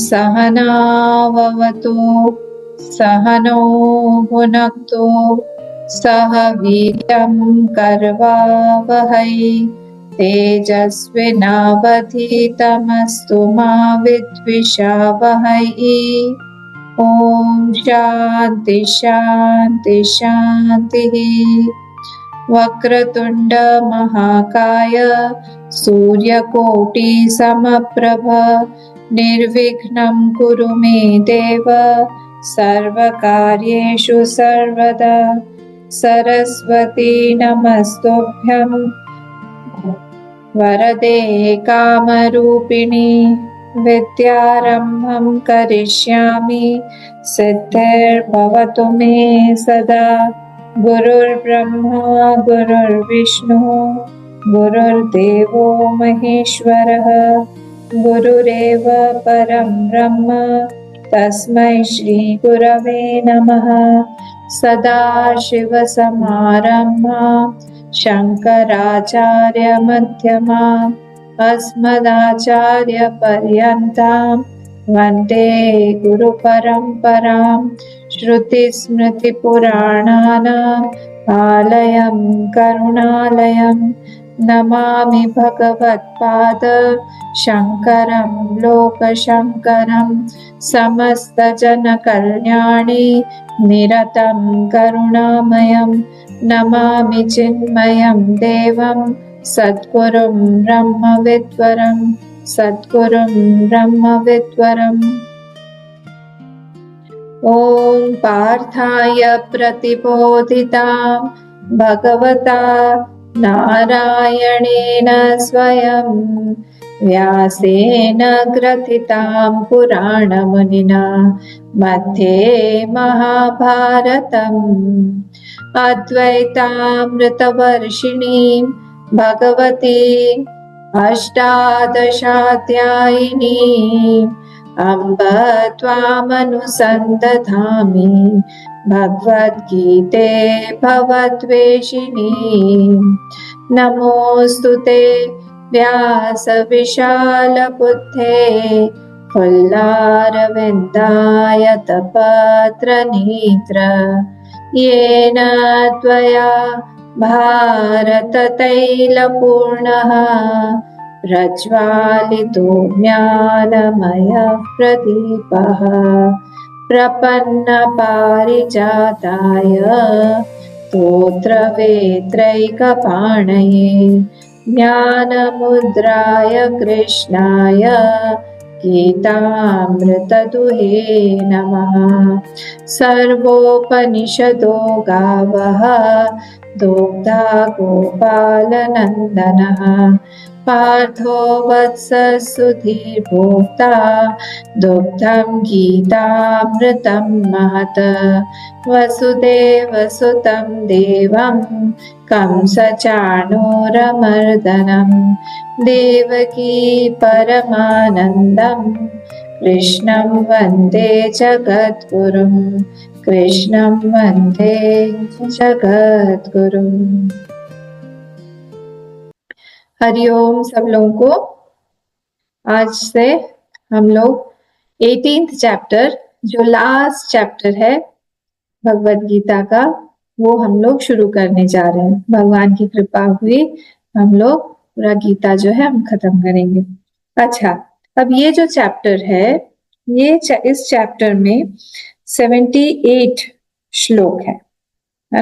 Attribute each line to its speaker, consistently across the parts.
Speaker 1: सहनाववतु सहनौ भुनक्तु सह वीर्यं करवावहै तेजस्विनावधीतमस्तु मा विद्विषावहै। ॐ शान्ति शान्ति शान्तिः। वक्रतुण्ड महाकाय सूर्यकोटि समप्रभ निर्विघ्नं कुरु मे देव सर्वकार्येषु सर्वदा। सरस्वती नमस्तुभ्यं वरदे कामरूपिणि विद्यारम्भं करिष्यामि सिद्धिर्भवतु मे सदा। गुरुर्ब्रह्मा गुरुर्विष्णु गुरुर्देवो महेश्वरः गुरुरेव परं ब्रह्म तस्मै श्री गुरवे नमः। सदाशिवसमारम्भां शङ्कराचार्यमध्यमाम् अस्मदाचार्यपर्यन्तां वन्दे गुरुपरम्परां। श्रुतिस्मृतिपुराणानाम् आलयं करुणालयं नमामि भगवत्पाद शङ्करं लोकशङ्करं। समस्तजनकल्याणे निरतं करुणामयं नमामि चिन्मयं देवं सद्गुरुं ब्रह्मविद्वरं सद्गुरुं ब्रह्मविद्वरम्। ॐ पार्थाय प्रतिबोधितां भगवता नारायणेन स्वयं व्यासेन ग्रथितां पुराणमुनिना मध्ये महाभारतम्। अद्वैतामृतवर्षिणीं भगवती अष्टादशाध्यायिनीम् अम्ब त्वामनुसन्दधामि भगवद्गीते भवद्वेषिणी। नमोऽस्तु ते व्यासविशालबुद्धे फुल्लारविन्दायतपत्रनेत्र येन त्वया भारततैलपूर्णः प्रज्वालितो ज्ञानमयः प्रदीपः। प्रपन्नपारिजाताय स्तोत्रवेत्रैकपाणये ज्ञानमुद्राय कृष्णाय गीतामृतदुहे नमः। सर्वोपनिषदो गावः दुग्धा गोपालनन्दनः पार्थो वत्ससुधीर्भोक्ता दुग्धं गीतामृतं महत्। वसुदेवसुतं देवं कंसचाणूरमर्दनं देवकी परमानन्दं कृष्णं वन्दे जगद्गुरुं कृष्णं वन्दे जगद्गुरुम्। हरिओम सब लोगों को। आज से हम लोग 18th चैप्टर जो लास्ट चैप्टर है भगवत गीता का वो हम लोग शुरू करने जा रहे हैं। भगवान की कृपा हुई हम लोग पूरा गीता जो है हम खत्म करेंगे। अच्छा, अब ये जो चैप्टर है ये इस चैप्टर में 78 श्लोक है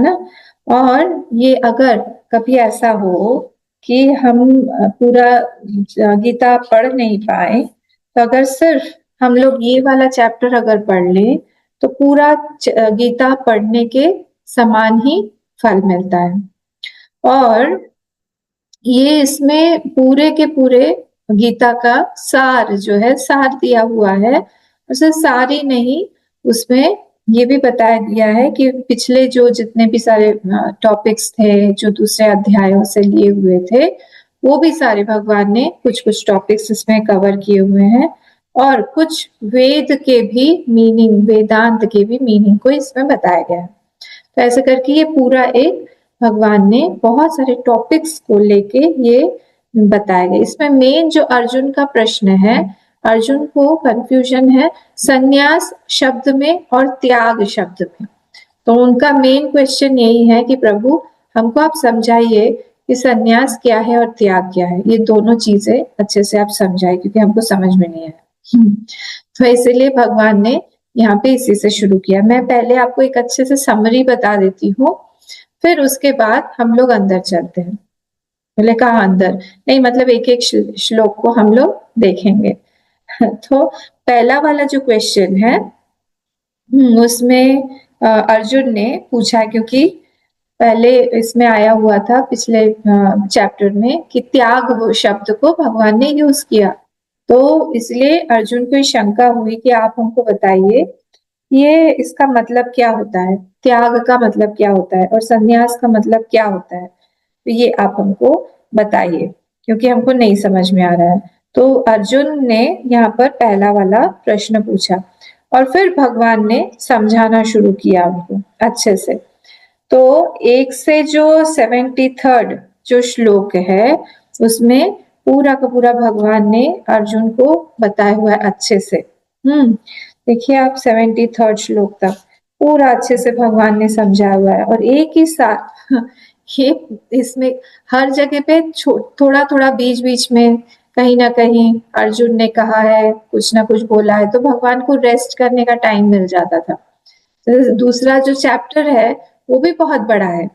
Speaker 1: ना। और ये अगर कभी ऐसा हो कि हम पूरा गीता पढ़ नहीं पाए तो अगर सिर्फ हम लोग ये वाला चैप्टर अगर पढ़ लें तो पूरा गीता पढ़ने के समान ही फल मिलता है। और ये इसमें पूरे के पूरे गीता का सार जो है सार दिया हुआ है। उसे सार ही नहीं, उसमें ये भी बताया गया है कि पिछले जो जितने भी सारे टॉपिक्स थे जो दूसरे अध्यायों से लिए हुए थे वो भी सारे भगवान ने कुछ कुछ टॉपिक्स इसमें कवर किए हुए हैं। और कुछ वेद के भी मीनिंग, वेदांत के भी मीनिंग को इसमें बताया गया है। तो ऐसे करके ये पूरा एक भगवान ने बहुत सारे टॉपिक्स को लेके ये बताया गया। इसमें मेन जो अर्जुन का प्रश्न है, अर्जुन को कंफ्यूजन है संन्यास शब्द में और त्याग शब्द में। तो उनका मेन क्वेश्चन यही है कि प्रभु हमको आप समझाइए कि संन्यास क्या है और त्याग क्या है, ये दोनों चीजें अच्छे से आप समझाइए क्योंकि हमको समझ में नहीं आया। तो इसलिए भगवान ने यहाँ पे इसी से शुरू किया। मैं पहले आपको एक अच्छे से समरी बता देती हूँ, फिर उसके बाद हम लोग अंदर चलते हैं। बोले कहा अंदर नहीं, मतलब एक एक श्लोक को हम लोग देखेंगे। तो पहला वाला जो क्वेश्चन है उसमें अर्जुन ने पूछा, क्योंकि पहले इसमें आया हुआ था पिछले चैप्टर में कि त्याग शब्द को भगवान ने यूज किया, तो इसलिए अर्जुन को शंका हुई कि आप हमको बताइए ये इसका मतलब क्या होता है, त्याग का मतलब क्या होता है और संन्यास का मतलब क्या होता है, तो ये आप हमको बताइए क्योंकि हमको नहीं समझ में आ रहा है। तो अर्जुन ने यहाँ पर पहला वाला प्रश्न पूछा और फिर भगवान ने समझाना शुरू किया उनको अच्छे से। तो एक से जो 73rd जो श्लोक है उसमें पूरा का पूरा भगवान ने अर्जुन को बताया हुआ है अच्छे से। देखिए आप 73rd श्लोक तक पूरा अच्छे से भगवान ने समझाया हुआ है और एक ही साथ ये इसमें हर जगह पे थोड़ा थोड़ा बीच बीच में कहीं ना कहीं अर्जुन ने कहा है, कुछ ना कुछ बोला है, तो भगवान को रेस्ट करने का टाइम मिल जाता था। तो दूसरा जो चैप्टर है वो भी बहुत बड़ा है।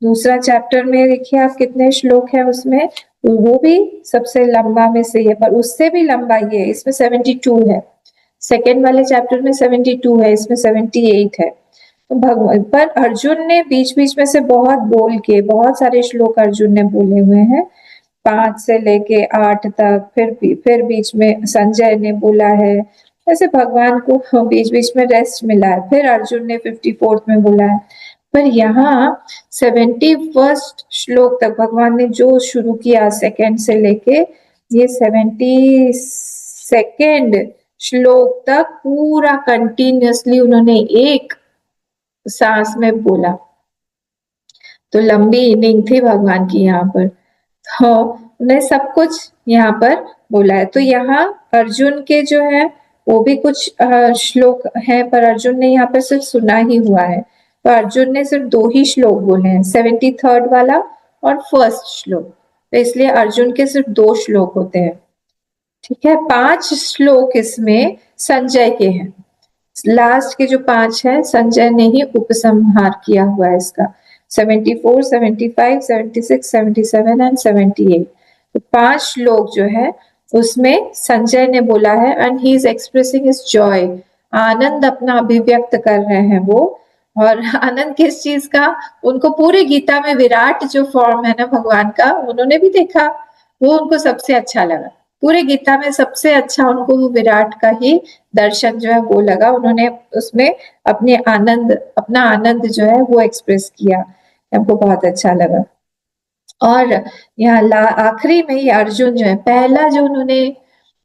Speaker 1: दूसरा चैप्टर में देखिए आप कितने श्लोक है उसमें, वो भी सबसे लंबा में से है, पर उससे भी लंबा ये है, इसमें 72 है। सेकेंड वाले चैप्टर में 72 है, इसमें 78 है। तो भगवान पर अर्जुन ने बीच बीच में से बहुत बोल के बहुत सारे श्लोक अर्जुन ने बोले हुए हैं, 5 से लेके 8 तक, फिर बीच में संजय ने बोला है, ऐसे भगवान को बीच बीच में रेस्ट मिला है। फिर अर्जुन ने 54th में बोला है, पर यहाँ 71st श्लोक तक भगवान ने जो शुरू किया सेकंड से लेके ये 72nd श्लोक तक पूरा कंटिन्यूअसली उन्होंने एक सांस में बोला। तो लंबी इनिंग थी भगवान की यहाँ पर, तो उन्हें सब कुछ यहाँ पर बोला है। तो यहाँ अर्जुन के जो है वो भी कुछ श्लोक हैं, पर अर्जुन ने यहाँ पर सिर्फ सुना ही हुआ है, तो अर्जुन ने सिर्फ 2 ही श्लोक बोले हैं, 73rd वाला और फर्स्ट श्लोक, तो इसलिए अर्जुन के सिर्फ 2 श्लोक होते हैं। ठीक है, 5 श्लोक इसमें संजय के हैं, लास्ट के जो 5 है संजय ने ही उपसंहार किया हुआ है इसका, 74, 75, 76, 77 एंड 78। तो 5 श्लोक जो है उसमें संजय ने बोला है and he is expressing his joy, आनंद अपना अभिव्यक्त कर रहे हैं वो। और आनंद किस चीज का, उनको पूरी गीता में विराट जो फॉर्म है ना भगवान का, उन्होंने भी देखा, वो उनको सबसे अच्छा लगा। पूरे गीता में सबसे अच्छा उनको वो विराट का ही दर्शन जो है वो लगा, उन्होंने उसमें अपना आनंद जो है वो एक्सप्रेस किया, हमको बहुत अच्छा लगा। और यहाँ आखिरी में ये अर्जुन जो है, पहला जो उन्होंने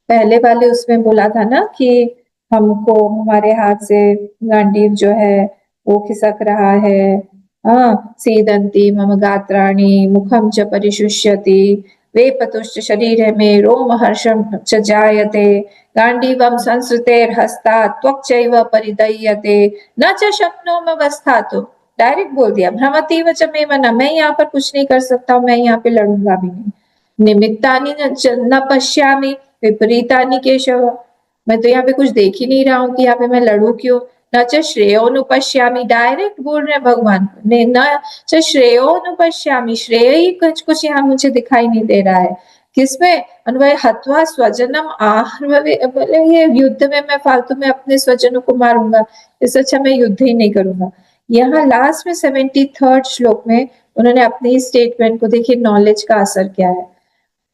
Speaker 1: पहले वाले उसमें बोला था ना कि हमको हमारे हाथ से गांडीव जो है वो खिसक रहा है, सीदंती मम गात्राणि मुखम च परिशुष्यति वेपतुश्च शरीर में रोम हर्षम च जायते गांडीवम संस्कृतेर्हस्तात् त्वक्चैव परिदह्यते न च शक्नोम्यवस्थातुं, डायरेक्ट बोल दिया, भ्रमतीव च मे मनः, मैं यहाँ पर कुछ नहीं कर सकता, मैं यहाँ पे लड़ूंगा भी नहीं। निमित्तानि न पश्यामि विपरीतानि केशव, मैं तो यहाँ पे कुछ देख ही नहीं रहा हूँ कि यहाँ पे मैं लड़ू क्यों। न च श्रेयोनुपश्यामि, डायरेक्ट बोल रहे भगवान, न च श्रेयोनुपश्यामि, श्रेय ही कुछ यहाँ मुझे दिखाई नहीं दे रहा है। किसमें, अन्वय हत्वा स्वजनम आहर्वे, बोले ये युद्ध में मैं फालतू में अपने स्वजनों को मारूंगा, इससे अच्छा मैं युद्ध ही नहीं करूंगा। यहाँ लास्ट में 73rd श्लोक में उन्होंने अपने ही स्टेटमेंट को, देखिए नॉलेज का असर क्या है,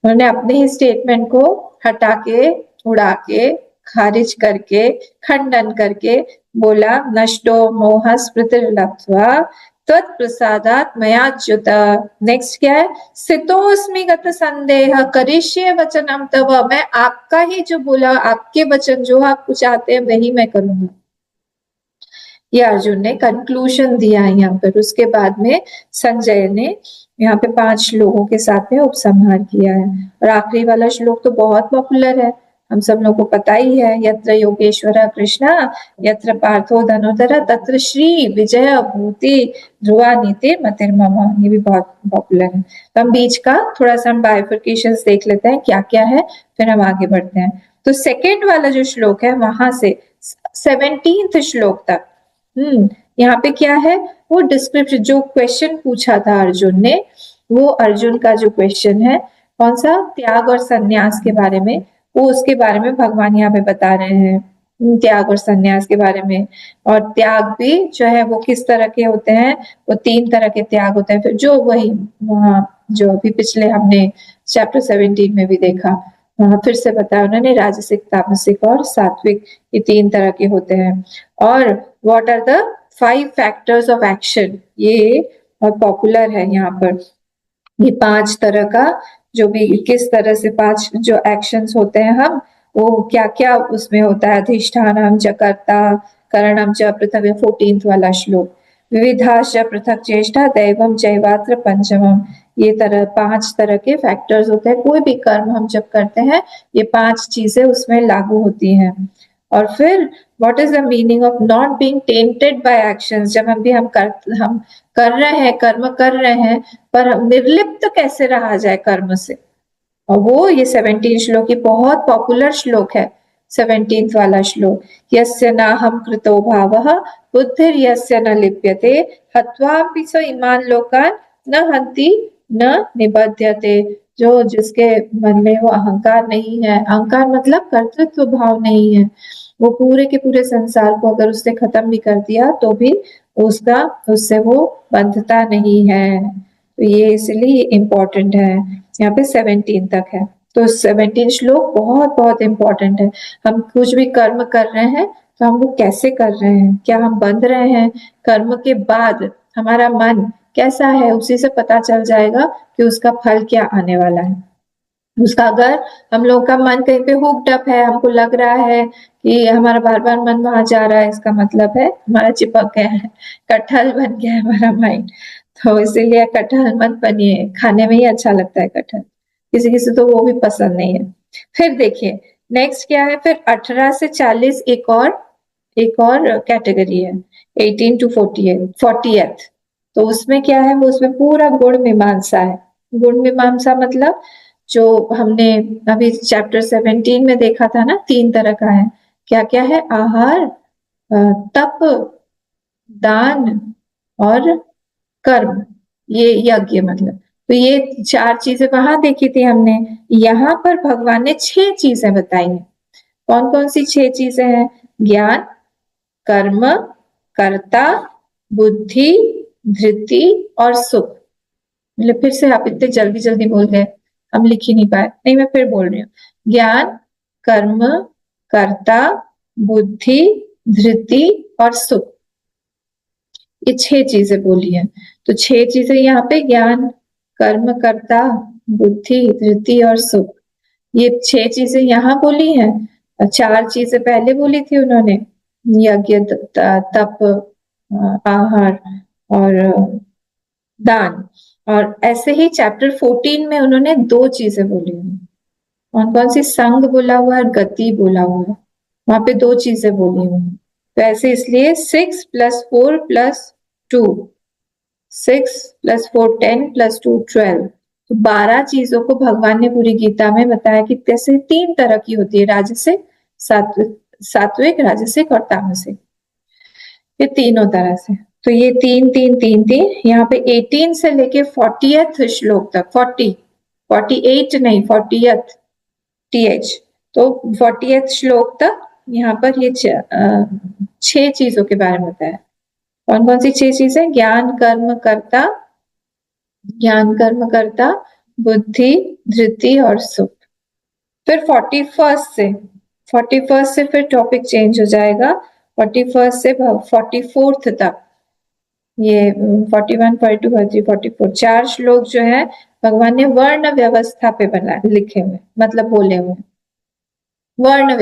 Speaker 1: उन्होंने अपने ही स्टेटमेंट को हटा के, उड़ा के, खारिज करके, खंडन करके बोला, नष्टो मोह स्मृतिर्लब्ध्वा त्वत्प्रसादात् मयाच्युत। नेक्स्ट क्या है, स्थितोऽस्मि गत संदेह करिष्ये वचनम तव, मैं आपका ही जो बोला, आपके वचन जो आप कुछ चाहते हैं वही मैं करूंगा। ये अर्जुन ने कंक्लूजन दिया है यहाँ पर। उसके बाद में संजय ने यहाँ पे 5 श्लोकों के साथ में उपसंहार किया है, और आखिरी वाला श्लोक तो बहुत पॉपुलर है, हम सब लोग को पता ही है, यत्र योगेश्वर कृष्णा यत्र पार्थो धनुधर तत्र श्री विजय भूति ध्रुवा नीति मतिर्मम, ये भी बहुत पॉपुलर है। तो हम बीच का थोड़ा सा हम बाइफर्केशन देख लेते हैं क्या क्या है, फिर हम आगे बढ़ते हैं। तो सेकेंड वाला जो श्लोक है वहां से 17th श्लोक तक, यहाँ पे क्या है, वो डिस्क्रिप्शन, जो क्वेश्चन पूछा था अर्जुन ने, वो अर्जुन का जो क्वेश्चन है कौन सा, त्याग और संन्यास के बारे में, वो उसके बारे में भगवान यहाँ पे बता रहे हैं, त्याग और संन्यास के बारे में। और त्याग भी जो है वो किस तरह के होते हैं, वो 3 तरह के त्याग होते हैं, फिर जो वही वहाँ जो अभी पिछले हमने चैप्टर 17 में भी देखा, फिर से बताया उन्होंने, राजसिक, तामसिक और सात्विक, ये 3 तरह के होते हैं। और what are the 5 factors of action, ये बहुत पॉपुलर है यहाँ पर, ये 5 तरह का जो भी किस तरह से 5 जो एक्शंस होते हैं हम, वो क्या क्या उसमें होता है, अधिष्ठानम च कर्ता करणम च पृथक, 14th वाला श्लोक, विविधाश्च पृथक चेष्टा दैवम चैवात्र पंचमम, ये 5 तरह के फैक्टर्स होते हैं, कोई भी कर्म हम जब करते हैं ये 5 चीजें उसमें लागू होती हैं। और फिर what is the meaning of not being tainted by actions, जब हम कर रहे हैं, कर्म कर रहे हैं, पर निर्लिप्त कैसे रहा जाए कर्म से, और वो ये 17 श्लोक, ये बहुत पॉपुलर श्लोक है 17th वाला श्लोक, यस्य नाहं कृतो भावः बुद्धिर यस्य न लिप्यते हत्वापि स इमान् लोकान् न हन्ति न निबध्यते, जो जिसके मन में वो अहंकार नहीं है, अहंकार मतलब कर्तृत्व भाव नहीं है, वो पूरे के पूरे संसार को अगर उसने खत्म भी कर दिया तो भी उससे वो बंधता नहीं है। तो ये इसलिए इम्पोर्टेंट है, यहाँ पे 17 तक है। तो 17 श्लोक बहुत बहुत इम्पोर्टेंट है। हम कुछ भी कर्म कर रहे हैं तो हम वो कैसे कर रहे हैं, क्या हम बंध रहे हैं, कर्म के बाद हमारा मन कैसा है, उसी से पता चल जाएगा कि उसका फल क्या आने वाला है। उसका अगर हम लोग का मन कहीं पे हुक्ड अप है, हमको लग रहा है कि हमारा बार बार मन वहां जा रहा है, इसका मतलब है हमारा चिपक गया है, कटहल बन गया है हमारा माइंड। तो इसीलिए कटहल मत बनिए, खाने में ही अच्छा लगता है कटहल, किसी किसी तो वो भी पसंद नहीं है। फिर देखिए नेक्स्ट क्या है, फिर 18 से 40 एक और कैटेगरी है, 18 to 40th। तो उसमें क्या है, वो उसमें पूरा गुण मीमांसा है। गुण मीमांसा मतलब जो हमने अभी चैप्टर 17 में देखा था ना, 3 तरह का है, क्या क्या है, आहार, तप, दान और कर्म, ये यज्ञ मतलब। तो ये 4 चीजें वहां देखी थी हमने, यहाँ पर भगवान ने 6 चीजें बताई हैं। कौन कौन सी 6 चीजें हैं, ज्ञान, कर्म, कर्ता, बुद्धि, धृति और सुख। मतलब फिर से आप इतने जल्दी जल्दी बोल गए, हम लिख ही नहीं पाए, नहीं मैं फिर बोल रही हूँ, ज्ञान, कर्म, कर्ता, बुद्धि, धृति और सुख, ये 6 चीजें बोली है। तो 6 चीजें यहाँ पे, ज्ञान, कर्म, कर्ता, बुद्धि, धृति और सुख, ये 6 चीजें यहाँ बोली हैं। 4 चीजें पहले बोली थी उन्होंने, यज्ञ, तप, आहार और दान। और ऐसे ही चैप्टर 14 में उन्होंने 2 चीजें बोली हैं। कौन कौन सी, संग बोला हुआ है और गति बोला हुआ है, वहां पे 2 चीजें बोली हुई हैं। तो ऐसे इसलिए 6 + 4 + 2, 6 + 4 10 + 2 12, तो 12 चीजों को भगवान ने पूरी गीता में बताया कि कैसे 3 तरह की होती है, राजसिक, सात्विक, राजसिक और तामसिक, ये तीनों तरह से। तो ये 3 3 3 3 यहाँ पे 18 से लेके 40th श्लोक तक, 48 नहीं 40th TH, तो 40th श्लोक तक यहाँ पर ये 6 चीजों के बारे में बताया। कौन कौन सी 6 चीजें, ज्ञान, कर्म, कर्ता, बुद्धि, धृति और सुख। फिर 41st से फिर टॉपिक चेंज हो जाएगा, 41st से 44th तक, ये 41 42 43 44 4 श्लोक जो है भगवान ने वर्ण व्यवस्था पे बना लिखे हुए, मतलब बोले हुए। वर्ण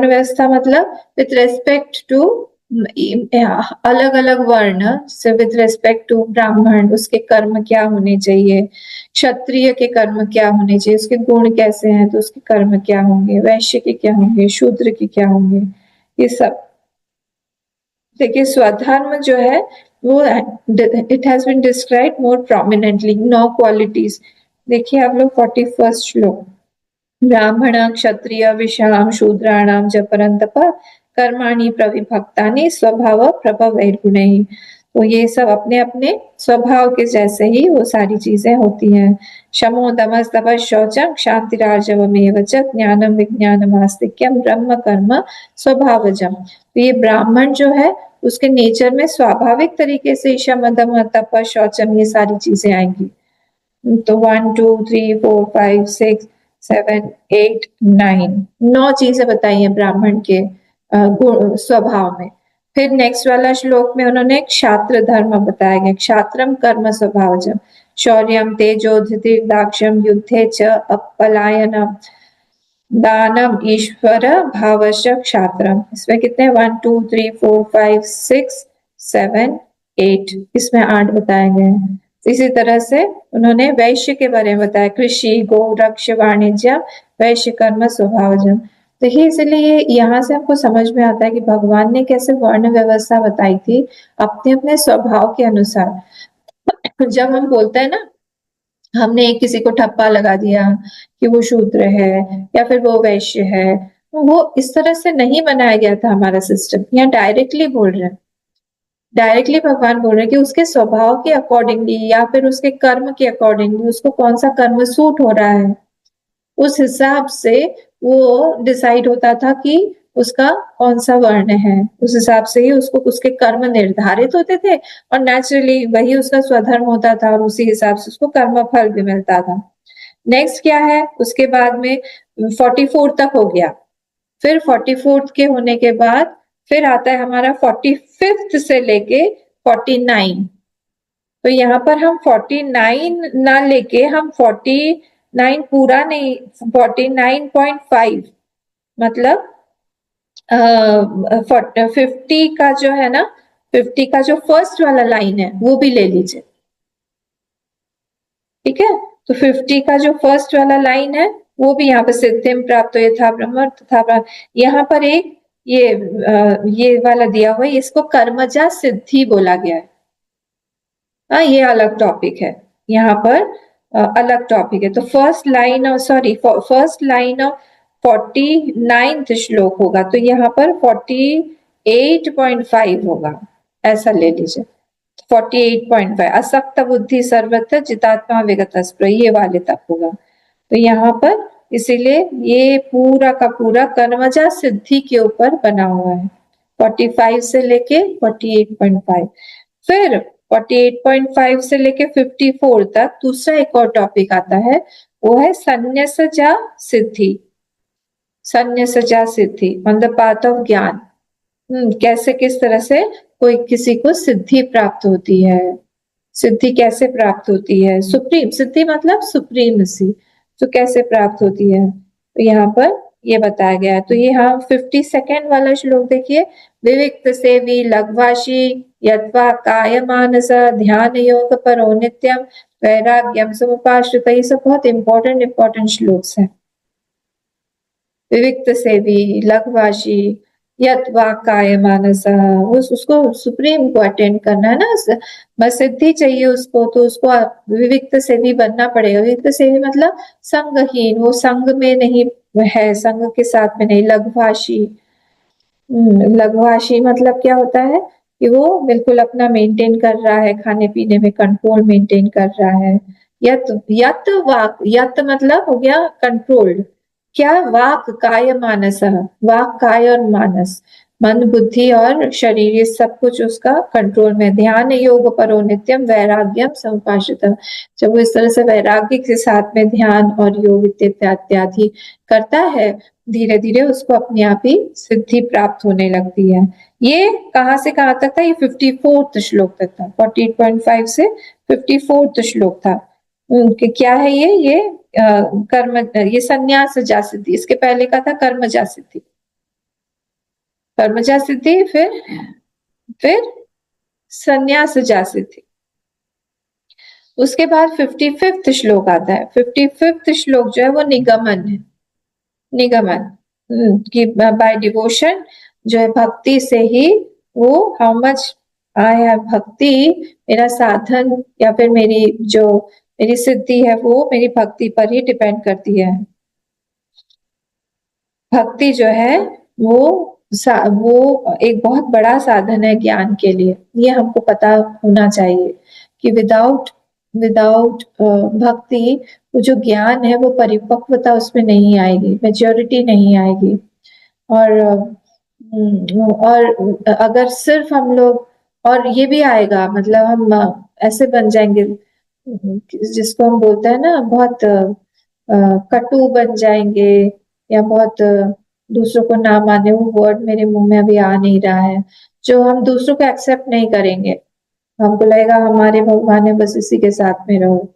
Speaker 1: व्यवस्था मतलब विथ रेस्पेक्ट टू अलग अलग वर्ण से विद रेस्पेक्ट टू ब्राह्मण उसके कर्म क्या होने चाहिए, क्षत्रिय के कर्म क्या होने चाहिए, उसके गुण कैसे हैं तो उसके कर्म क्या होंगे, वैश्य के क्या होंगे, शूद्र के क्या होंगे, ये सब। देखिए स्वधर्म जो है वो it has been describe more prominently, 9 qualities. देखिए आप लोग 41 श्लोक, ब्राह्मण क्षत्रिय विषाम शूद्राणाम च परंतप कर्माणि प्रविभक्तानि स्वभाव प्रभवैर्गुणैः। तो ये सब अपने अपने स्वभाव के जैसे ही वो सारी चीजें होती हैं। शमो दमस तपस शौचम क्षांतिरार्जवमेव च ज्ञानम विज्ञानम आस्तिक्यम ब्रह्म कर्म स्वभावजम। तो ये ब्राह्मण जो है उसके नेचर में स्वाभाविक तरीके से शम दम तपस शौचम ये सारी चीजें आएंगी। तो 1 2 3 4 5 6 7 8 9 9 चीजें बताई हैं ब्राह्मण के स्वभाव में। फिर नेक्स्ट वाला श्लोक में उन्होंने क्षात्र धर्म बताया गया, क्षात्रम कर्म स्वभावजम शौर्यम तेजो धृतिर दाक्षम युद्धे च अपलायनम दानम ईश्वर भावश्च क्षात्रम। इसमें कितने 1 2 3 4 5 6 7 8, इसमें 8 बताए गए हैं। इसी तरह से उन्होंने वैश्य के बारे में बताया, कृषि गो रक्ष वाणिज्य वैश्य कर्म स्वभावजम। देखिए इसलिए यहाँ से हमको समझ में आता है कि भगवान ने कैसे वर्ण व्यवस्था बताई थी अपने अपने स्वभाव के अनुसार। जब हम बोलते हैं ना हमने एक किसी को ठप्पा लगा दिया कि वो शूद्र है या फिर वो वैश्य है, वो इस तरह से नहीं बनाया गया था हमारा सिस्टम। यहाँ डायरेक्टली बोल रहे हैं, डायरेक्टली भगवान बोल रहे हैं कि उसके स्वभाव के अकॉर्डिंगली या फिर उसके कर्म के अकॉर्डिंगली उसको कौन सा कर्म सूट हो रहा है उस हिसाब से वो डिसाइड होता था कि उसका कौन सा वर्ण है। उस हिसाब से ही उसको उसके कर्म निर्धारित होते थे और नेचुरली वही उसका स्वधर्म होता था और उसी हिसाब से उसको कर्म फल भी मिलता था। नेक्स्ट क्या है उसके बाद में 44 तक हो गया। फिर 44 के होने के बाद फिर आता है हमारा 45 से लेके 49। तो यहाँ पर हम 49 ना लेके हम 49 पूरा नहीं 49.5 मतलब 50 का जो है ना 50 का जो फर्स्ट वाला लाइन है वो भी ले लीजिए, ठीक है। तो 50 का जो फर्स्ट वाला लाइन है वो भी यहाँ पे सिद्धिम प्राप्त यथा ब्रह्म तथा यहाँ पर एक ये वाला दिया हुआ है, इसको कर्मजा सिद्धि बोला गया है। हाँ ये अलग टॉपिक है, यहाँ पर अलग टॉपिक है। तो first line of sorry first line of 49th श्लोक होगा तो यहाँ पर 48.5 होगा, ऐसा ले लीजिए। 48.5 असक्त बुद्धि सर्वत्र जितात्मा विगत ये वाले तक होगा। तो यहाँ पर इसीलिए ये पूरा का पूरा कर्मजा सिद्धि के ऊपर बना हुआ है 45 से लेके 48.5। फिर 48.5 से लेके 54 तक दूसरा एक और टॉपिक आता है, वो है संन्यासजा सिद्धि। संन्यासजा सिद्धि ऑन द पाथ ऑफ ज्ञान। कैसे किस तरह से कोई किसी को सिद्धि प्राप्त होती है, सिद्धि कैसे प्राप्त होती है, सुप्रीम सिद्धि मतलब सुप्रीमसी, तो कैसे प्राप्त होती है तो यहाँ पर ये बताया गया है। तो ये हाँ 52nd वाला श्लोक देखिए, विविक्त सेवी लघ्वाशी यत्वा काय मानस ध्यान योग परो नित्यम वैराग्यम समुपाश्रित, ये सब बहुत इंपॉर्टेंट श्लोक्स हैं। विविक्त सेवी लघ्वाशी यत्वा काय मानस, उसको सुप्रीम को अटेंड करना है ना, बस सिद्धि चाहिए उसको तो उसको विविक्त सेवी बनना पड़ेगा। विविक्त सेवी मतलब संगहीन, वो संग में नहीं है, संग के साथ में नहीं। लघ्वाशी लघ्वाशी मतलब क्या होता है कि वो बिल्कुल अपना मेंटेन कर रहा है, खाने पीने में कंट्रोल मेंटेन कर रहा है। यत यत वाक, यत मतलब हो गया कंट्रोल्ड, क्या वाक काय मानस, वाक काय और मानस मन बुद्धि और शरीर ये सब कुछ उसका कंट्रोल में। ध्यान योग परो नित्यम वैराग्यम समुपाश्रित, जब वो इस तरह से वैराग्य के साथ में ध्यान और योग इत्यादि करता है धीरे धीरे उसको अपने आप ही सिद्धि प्राप्त होने लगती है। ये कहाँ से कहाँ तक था, ये 54th श्लोक तक था, 48.5 से 54th श्लोक था। क्या है ये कर्म, ये संन्यास जा सिद्धि, इसके पहले का था कर्म जा सिद्धि। कर्मजा सिद्धि फिर फिर संन्यास जासी थी। उसके बाद 55th श्लोक आता है। 55th श्लोक जो है वो निगमन है। निगमन कि बाय डिवोशन जो है भक्ति से ही वो हाउ मच आई हैव भक्ति, मेरा साधन या फिर मेरी सिद्धि है वो मेरी भक्ति पर ही डिपेंड करती है। भक्ति जो है वो एक बहुत बड़ा साधन है ज्ञान के लिए। ये हमको पता होना चाहिए कि विदाउट विदाउट भक्ति वो जो ज्ञान है वो परिपक्वता उसमें नहीं आएगी, मेच्योरिटी नहीं आएगी। और अगर सिर्फ हम लोग, और ये भी आएगा मतलब हम ऐसे बन जाएंगे जिसको हम बोलते हैं ना बहुत कटु बन जाएंगे, या बहुत दूसरों को ना माने, वो वर्ड मेरे मुंह में अभी आ नहीं रहा है, जो हम दूसरों को एक्सेप्ट नहीं करेंगे। हमको लगेगा हमारे भगवान है बस इसी के साथ में रहो,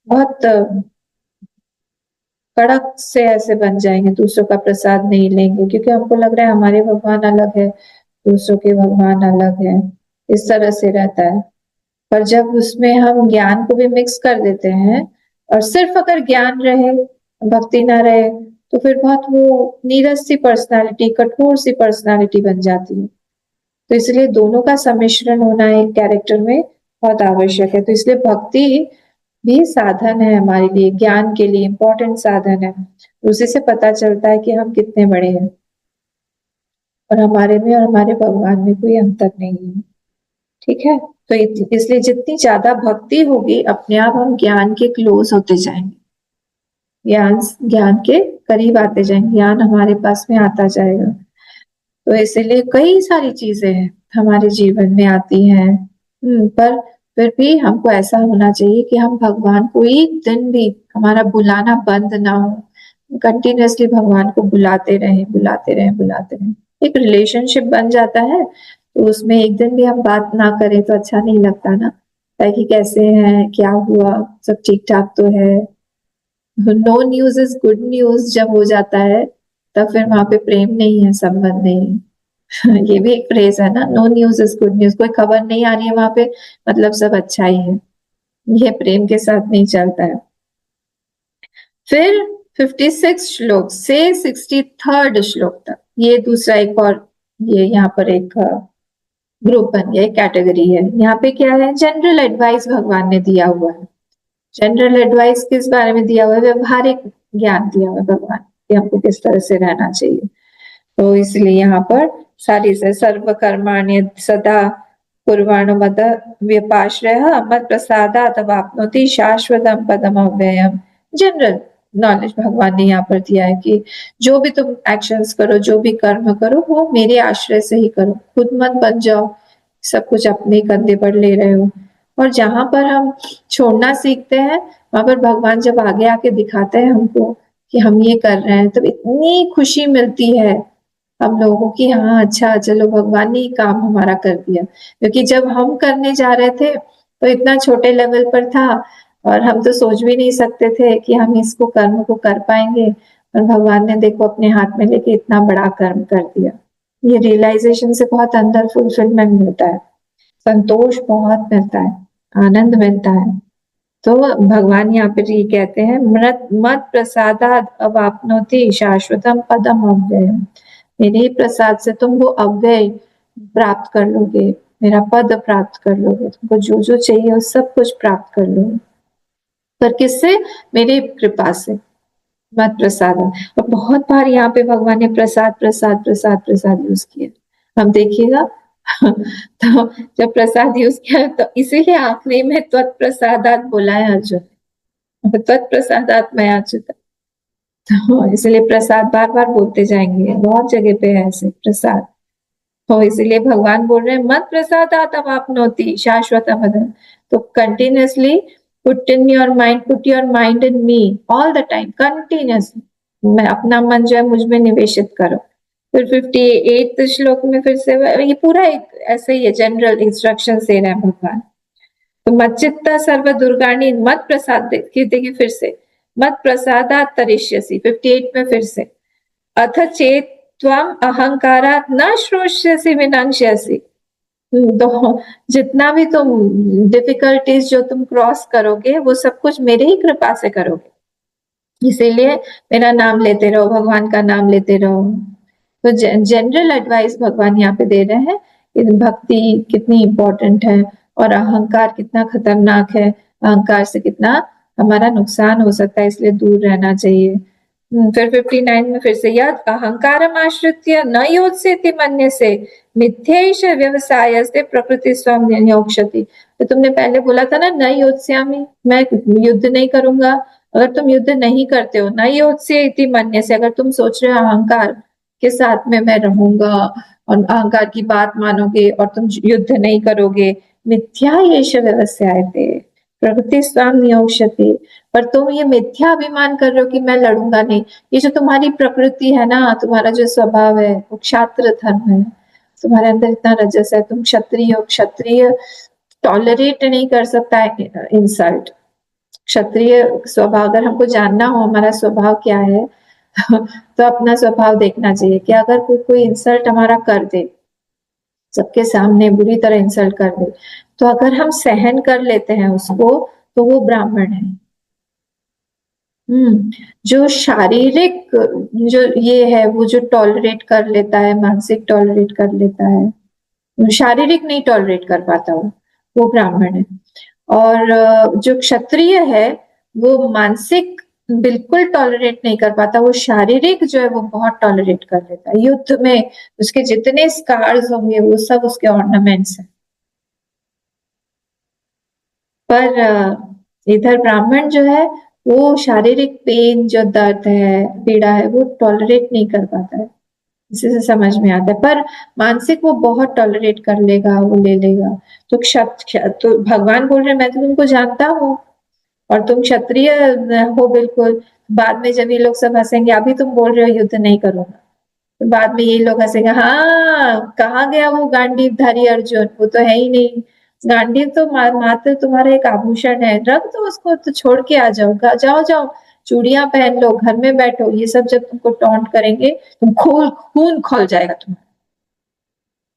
Speaker 1: बहुत कड़क से ऐसे बन जाएंगे, दूसरों का प्रसाद नहीं लेंगे क्योंकि हमको लग रहा है हमारे भगवान अलग है, दूसरों के भगवान अलग है, इस तरह से रहता है। पर जब उसमें हम ज्ञान को भी मिक्स कर देते हैं और सिर्फ अगर ज्ञान रहे भक्ति ना रहे तो फिर बहुत वो नीरस सी पर्सनालिटी, कठोर सी पर्सनालिटी बन जाती है। तो इसलिए दोनों का सम्मिश्रण होना एक कैरेक्टर में बहुत आवश्यक है। तो इसलिए भक्ति भी साधन है हमारे लिए, ज्ञान के लिए इम्पोर्टेंट साधन है। उसी से पता चलता है कि हम कितने बड़े हैं और हमारे में और हमारे भगवान में कोई अंतर नहीं है। ठीक है, तो इसलिए जितनी ज्यादा भक्ति होगी अपने आप हम ज्ञान के क्लोज होते जाएंगे, ज्ञान ज्ञान के करीब आते जाएंगे, ज्ञान हमारे पास में आता जाएगा। तो इसलिए कई सारी चीजें हैं हमारे जीवन में आती हैं, पर फिर भी हमको ऐसा होना चाहिए कि हम भगवान को एक दिन भी हमारा बुलाना बंद ना हो, कंटिन्यूअसली भगवान को बुलाते रहें बुलाते रहें बुलाते रहें। एक रिलेशनशिप बन जाता है तो उसमें एक दिन भी हम बात ना करें तो अच्छा नहीं लगता ना, ताकि कैसे हैं, क्या हुआ, सब ठीक ठाक तो है। No news is good news जब हो जाता है तब फिर वहां पे प्रेम नहीं है, संबंध नहीं है। ये भी एक फ्रेज है ना, no news is good news, कोई खबर नहीं आ रही है वहां पे मतलब सब अच्छा ही है। ये प्रेम के साथ नहीं चलता है। फिर 56 श्लोक से 63rd श्लोक तक ये दूसरा एक और, ये यहाँ पर एक ग्रुप बन गया, एक कैटेगरी है। यहाँ पे क्या है, जनरल एडवाइस भगवान ने दिया हुआ है। जनरल एडवाइस किस बारे में दिया हुआ है, व्यवहारिक ज्ञान दिया हुआ है भगवान कि हमको किस तरह से रहना चाहिए। तो इसलिए यहाँ पर सारी से सर्व कर्माण्य सदा कुर्वाणो मद व्यपाश्रय मत प्रसादात अवाप्नोति शाश्वतम पदम अव्ययम। जनरल नॉलेज भगवान ने यहाँ पर दिया है कि जो भी तुम एक्शंस करो, जो भी कर्म करो वो मेरे आश्रय से ही करो, खुद मत बन जाओ सब कुछ अपने कंधे पर ले रहे हो। और जहां पर हम छोड़ना सीखते हैं वहां पर भगवान जब आगे आके दिखाते हैं हमको कि हम ये कर रहे हैं तब इतनी खुशी मिलती है हम लोगों की, हाँ अच्छा चलो भगवान ने ये काम हमारा कर दिया। क्योंकि जब हम करने जा रहे थे तो इतना छोटे लेवल पर था और हम तो सोच भी नहीं सकते थे कि हम इसको कर्म को कर पाएंगे, और भगवान ने देखो अपने हाथ में लेके इतना बड़ा कर्म कर दिया। ये रियलाइजेशन से बहुत अंदर फुलफिलमेंट मिलता है, संतोष बहुत मिलता है, आनंद मिलता है। तो भगवान यहाँ पे ये कहते हैं मत मत प्रसादाद अवाप्नोति शाश्वतम पदम अव्ययम, मेरे ही प्रसाद से तुम वो अव्यय प्राप्त कर लोगे, मेरा पद प्राप्त कर लोगे, तुमको जो जो चाहिए वो सब कुछ प्राप्त कर लोगे। पर किससे, मेरी कृपा से, मत प्रसाद। और बहुत बार यहाँ पे भगवान ने प्रसाद प्रसाद प्रसाद प्रसाद यूज किया, हम देखिएगा। तो जब प्रसाद यूज किया तो इसीलिए आखिरी में त्वत्प्रसादात बोला है अर्जुन, त्वत्प्रसादात मया अच्युत। तो इसलिए प्रसाद बार बार बोलते जाएंगे, बहुत जगह पे है ऐसे प्रसाद। तो इसलिए भगवान बोल रहे हैं मत प्रसादात अवाप्नोति शाश्वतम पदम। तो continuously put your mind in me all the time, continuously मैं अपना मन जो है मुझ में निवेशित करो। फिर 58 श्लोक में फिर से ये पूरा एक ऐसे ही है, जनरल इंस्ट्रक्शन दे रहे हैं भगवान। तो मच्चित्ता सर्व दुर्गाणी मत प्रसाद, देखिए फिर से, मत प्रसादात तरिष्यसि 58 में फिर से, अथ चेत त्वम अहंकारात न श्रोष्यसि विनंक्ष्यसि। तो जितना भी तुम डिफिकल्टीज जो तुम क्रॉस करोगे वो सब कुछ मेरे ही कृपा से करोगे, इसीलिए मेरा नाम लेते रहो, भगवान का नाम लेते रहो। तो जनरल एडवाइस भगवान यहाँ पे दे रहे हैं कि भक्ति कितनी इम्पोर्टेंट है और अहंकार कितना खतरनाक है, अहंकार से कितना हमारा नुकसान हो सकता है, इसलिए दूर रहना चाहिए। फिर 59 में फिर से, यद अहंकारम आश्रित्य न योत्स्यति मन्यसे मिथ्यैष व्यवसायस्ते प्रकृति स्वयं नियोक्ष्यति। तो तुमने पहले बोला था ना, न योत्स्यामि, मैं युद्ध नहीं करूंगा। अगर तुम युद्ध नहीं करते हो, न योत्स्य इति मन्यसे, अगर तुम सोच रहे हो अहंकार के साथ में मैं रहूंगा और अहंकार की बात मानोगे और तुम युद्ध नहीं करोगे, मिथ्या येष व्यवसायते प्रकृति स्वयं नियोक्ष्यति, पर तुम ये मिथ्या अभिमान कर रहे हो कि मैं लड़ूंगा नहीं। ये जो तुम्हारी प्रकृति है ना, तुम्हारा जो स्वभाव है वो क्षात्र धर्म है, तुम्हारे अंदर इतना रजस है, तुम क्षत्रिय हो, क्षत्रिय टॉलरेट नहीं कर सकता है इंसल्ट। क्षत्रिय स्वभाव, अगर हमको जानना हो हमारा स्वभाव क्या है तो अपना स्वभाव देखना चाहिए कि अगर कोई इंसल्ट हमारा कर दे, सबके सामने बुरी तरह इंसल्ट कर दे, तो अगर हम सहन कर लेते हैं उसको, तो वो ब्राह्मण है। जो शारीरिक, जो ये है वो जो टॉलरेट कर लेता है, मानसिक टॉलरेट कर लेता है, शारीरिक नहीं टॉलरेट कर पाता वो ब्राह्मण है। और जो क्षत्रिय है वो मानसिक बिल्कुल टॉलरेट नहीं कर पाता, वो शारीरिक जो है वो बहुत टॉलरेट कर लेता है। युद्ध में उसके जितने स्कार्स होंगे वो सब उसके ऑर्नामेंट्स हैं। पर इधर ब्राह्मण जो है वो शारीरिक पेन, जो दर्द है, पीड़ा है, वो टॉलरेट नहीं कर पाता है। इसी से समझ में आता है। पर मानसिक वो बहुत टॉलरेट कर लेगा, वो ले लेगा। तो तो भगवान बोल रहे मैं तो तुमको जानता हूँ और तुम क्षत्रिय हो बिल्कुल। बाद में जब ये लोग सब हंसेंगे, अभी तुम बोल रहे हो युद्ध नहीं करूंगा, तो बाद में ये लोग हंसेंगे, हाँ कहाँ गया वो गांडीवधारी अर्जुन, वो तो है ही नहीं। गांडीव तो मात्र तुम्हारा एक आभूषण है, रख दो उसको, तो छोड़ के आ जाओ, जाओ जाओ चूड़ियां पहन लो, घर में बैठो। ये सब जब तुमको टॉन्ट करेंगे, तुम खून खोल जाएगा तुम्हारा।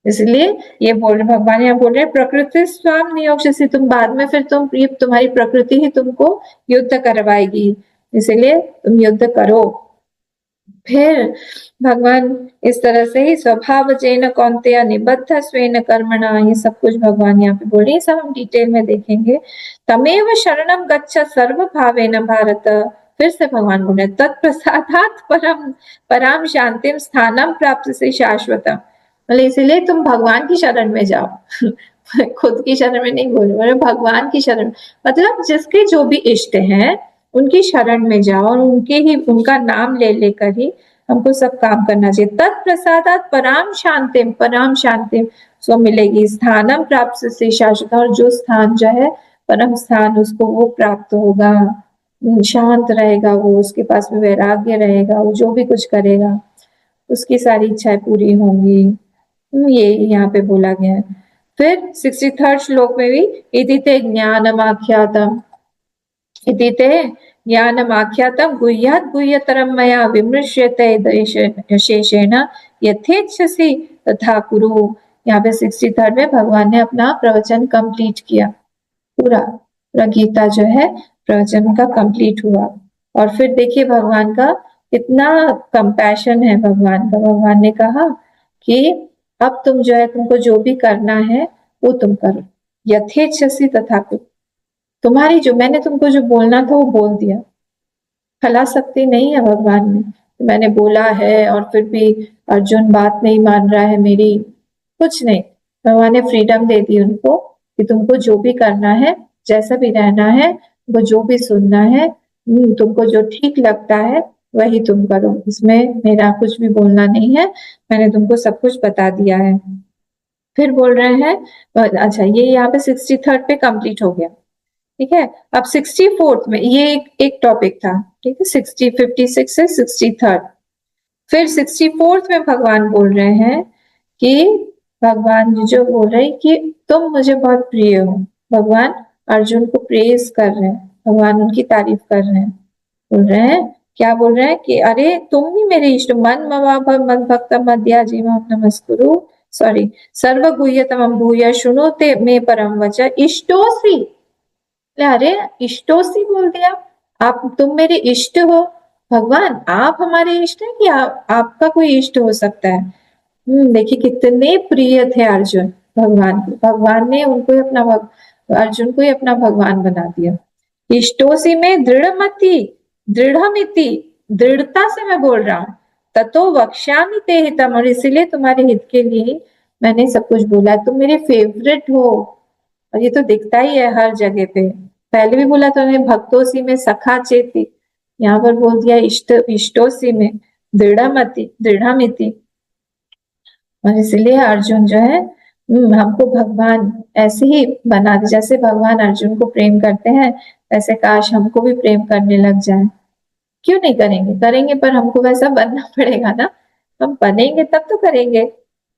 Speaker 1: इसलिए ये बोल रहे भगवान, यहाँ बोल रहे प्रकृति स्वाम नियोक्ष्यसि, तुम बाद में फिर ये तुम्हारी प्रकृति ही तुमको युद्ध करवाएगी, इसलिए तुम युद्ध करो। फिर भगवान इस तरह से ही स्वभाव जैन कौन्तेय निबद्ध स्वेन कर्मणा, ये सब कुछ भगवान यहाँ पे बोल रहे हैं, सब हम डिटेल में देखेंगे। तमेव शरणम गच्छ सर्व भावेन भारत, फिर से भगवान बोल रहे तत्प्रसादात परम पराम शांतिम स्थानम प्राप्त से शाश्वतम, मतलब इसीलिए तुम भगवान की शरण में जाओ खुद की शरण में नहीं बोल रहे, भगवान की शरण, मतलब जिसके जो भी इष्ट हैं उनकी शरण में जाओ और उनका नाम ले लेकर ही हमको सब काम करना चाहिए। तत्प्रसादात पराम शांतिम सो मिलेगी, स्थानम प्राप्त से शाश्वत, और जो स्थान जो है परम स्थान, उसको वो प्राप्त होगा, शांत रहेगा वो, उसके पास में वैराग्य रहेगा, वो जो भी कुछ करेगा उसकी सारी इच्छाएं पूरी होंगी। ये यहाँ पे बोला गया है। फिर 63rd श्लोक में भी इति ते ज्ञानमाख्यातम, इति ते ज्ञानमाख्यातम गुह्यात् गुह्यतरम मया विमृश्यते शेषेण यथेच्छसि तथा कुरु। यहाँ पे 63rd में भगवान ने अपना प्रवचन कंप्लीट किया, पूरा गीता जो है प्रवचन का कंप्लीट हुआ। और फिर देखिए भगवान का कितना कंपैशन है भगवान का। भगवान ने कहा कि अब तुम जो है, तुमको जो भी करना है वो तुम करो, यथेच्छसि तथा कुरु, तुम्हारी जो, मैंने तुमको जो बोलना था वो बोल दिया। खला सकती नहीं है भगवान ने, मैंने बोला है और फिर भी अर्जुन बात नहीं मान रहा है मेरी, कुछ नहीं। भगवान ने फ्रीडम दे दी उनको कि तुमको जो भी करना है, जैसा भी रहना है, वो जो भी सुनना है, तुमको जो ठीक लगता है वही तुम करो, इसमें मेरा कुछ भी बोलना नहीं है, मैंने तुमको सब कुछ बता दिया है। फिर बोल रहे हैं, अच्छा ये यहाँ पे 63rd पे कंप्लीट हो गया, ठीक है। अब 64th में ये एक टॉपिक था, ठीक है, 56 से 63rd। फिर 64th में भगवान बोल रहे हैं कि भगवान जो बोल रहे हैं कि तुम मुझे बहुत प्रिय हो। भगवान अर्जुन को प्रेज कर रहे हैं, भगवान उनकी तारीफ कर रहे हैं, बोल रहे हैं, क्या बोल रहे हैं कि अरे तुम ही मेरे इष्ट, मन मम भक्त मध्या जीवम नमस्कुरु सॉरी, सर्वगुह्यतमं भूय शृणोते मे परम वच इष्टोसी। अरे इष्टोसी बोल दिया, आप तुम मेरे इष्ट हो। भगवान आप हमारे इष्ट हैं कि आपका कोई इष्ट हो सकता है। देखिए कितने प्रिय थे अर्जुन भगवान को, भगवान ने उनको अपना अर्जुन को ही अपना भगवान बना दिया। इष्टोसी में दृढ़मति, दृढ़मिति, दृढ़ता से मैं बोल रहा हूँ। ततो वक्ष्यामि ते हितम, और इसीलिए तुम्हारे हित के लिए मैंने सब कुछ बोला। तुम मेरे फेवरेट हो, और ये तो दिखता ही है हर जगह पे। पहले भी बोला तो भक्तोसी में सखा चेती, यहाँ पर बोल दिया इष्टोसी में दृढ़मति, दृढ़मिति। और इसलिए अर्जुन जो है हमको भगवान ऐसे ही बना दे, जैसे भगवान अर्जुन को प्रेम करते हैं वैसे काश हमको भी प्रेम करने लग जाए। क्यों नहीं करेंगे, करेंगे, पर हमको वैसा बनना पड़ेगा ना। हम बनेंगे तब तो करेंगे।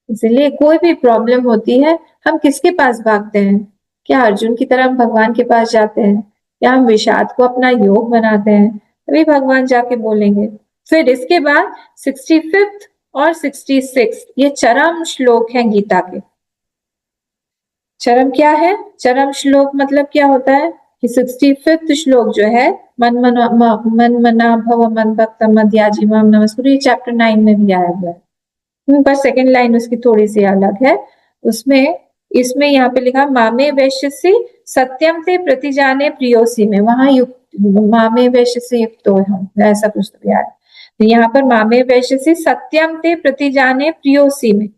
Speaker 1: इसलिए कोई भी प्रॉब्लम होती है हम किसके पास भागते हैं? क्या अर्जुन की तरह हम भगवान के पास जाते हैं, या हम विषाद को अपना योग बनाते हैं? तभी भगवान जाके बोलेंगे। फिर इसके बाद 65th और 66 ये चरम श्लोक है गीता के। चरम क्या है? चरम श्लोक मतलब क्या होता है कि 65th श्लोक जो है मन मना भव मन भक्त मध्याजी माम नमस्कुरु, ये चैप्टर 9 में भी आया हुआ है, पर सेकंड लाइन उसकी थोड़ी सी अलग है। उसमें इसमें यहाँ पे लिखा मामे वैश्यसी सत्यम ते प्रतिजाने प्रियोसी में, वहां युक्त मामे वैश्यसी युक्तो हम, ऐसा कुछ तो भी आया। तो यहाँ पर मामे वैश्यसी सत्यम ते प्रतिजाने प्रियोसी में,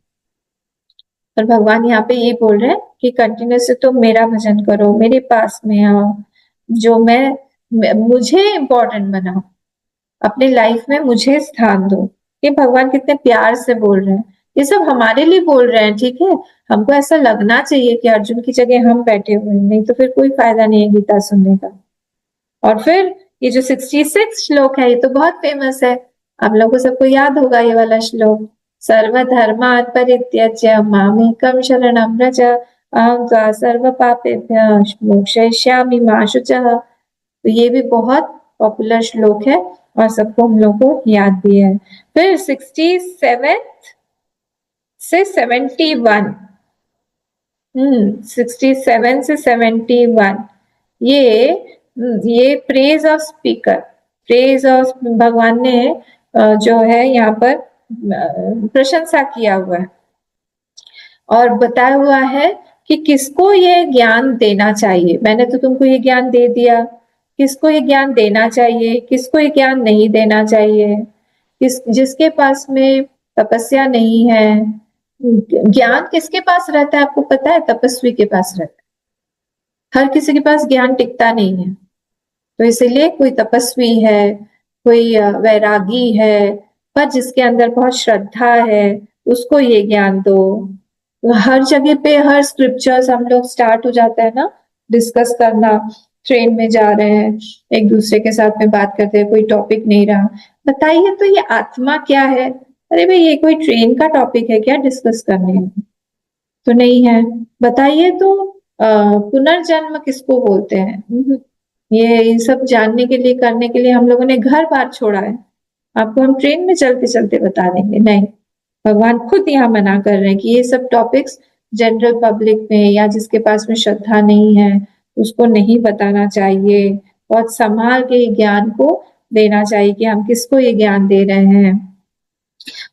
Speaker 1: और भगवान यहाँ पे ये बोल रहे हैं कि कंटिन्यूस से तुम मेरा भजन करो, मेरे पास में आओ, जो मुझे इम्पोर्टेंट बनाओ, अपने लाइफ में मुझे स्थान दो। ये भगवान कितने प्यार से बोल रहे हैं, ये सब हमारे लिए बोल रहे हैं, ठीक है। हमको ऐसा लगना चाहिए कि अर्जुन की जगह हम बैठे हुए हैं, नहीं तो फिर कोई फायदा नहीं है गीता सुनने का। और फिर ये जो 66 श्लोक है ये तो बहुत फेमस है, आप लोगों को सबको याद होगा ये वाला श्लोक। सर्वधर्मान् परित्यज्य मामेकं शरणं व्रज, अहं त्वा सर्व पापेभ्यः मोक्षयिष्यामि मा शुचः। तो ये भी बहुत पॉपुलर श्लोक है और सबको हम लोग को याद भी है। फिर 67 से 71, 67 से 71 ये praise of speaker, praise of भगवान ने जो है यहाँ पर प्रशंसा किया हुआ है और बताया हुआ है कि किसको ये ज्ञान देना चाहिए। मैंने तो तुमको ये ज्ञान दे दिया, किसको ये ज्ञान देना चाहिए, किसको ये ज्ञान नहीं देना चाहिए। जिसके पास में तपस्या नहीं है, ज्ञान किसके पास रहता है आपको पता है? तपस्वी के पास रहता है। हर किसी के पास ज्ञान टिकता नहीं है, तो इसीलिए कोई तपस्वी है, कोई वैरागी है, पर जिसके अंदर बहुत श्रद्धा है उसको ये ज्ञान दो। हर जगह पे हर स्क्रिप्चर्स हम लोग स्टार्ट हो जाता है ना डिस्कस करना, ट्रेन में जा रहे हैं एक दूसरे के साथ में बात करते हैं, कोई टॉपिक नहीं रहा, बताइए तो ये आत्मा क्या है? अरे भाई ये कोई ट्रेन का टॉपिक है क्या डिस्कस करने? तो नहीं है। बताइए तो पुनर्जन्म किसको बोलते हैं? ये सब जानने के लिए करने के लिए हम लोगों ने घर बार छोड़ा है। आपको हम ट्रेन में चलते चलते बता देंगे? नहीं, भगवान खुद यहाँ मना कर रहे हैं कि ये सब टॉपिक्स जनरल पब्लिक में या जिसके पास में श्रद्धा नहीं है उसको नहीं बताना चाहिए। बहुत संभाल के ज्ञान को देना चाहिए कि हम किसको ये ज्ञान दे रहे हैं।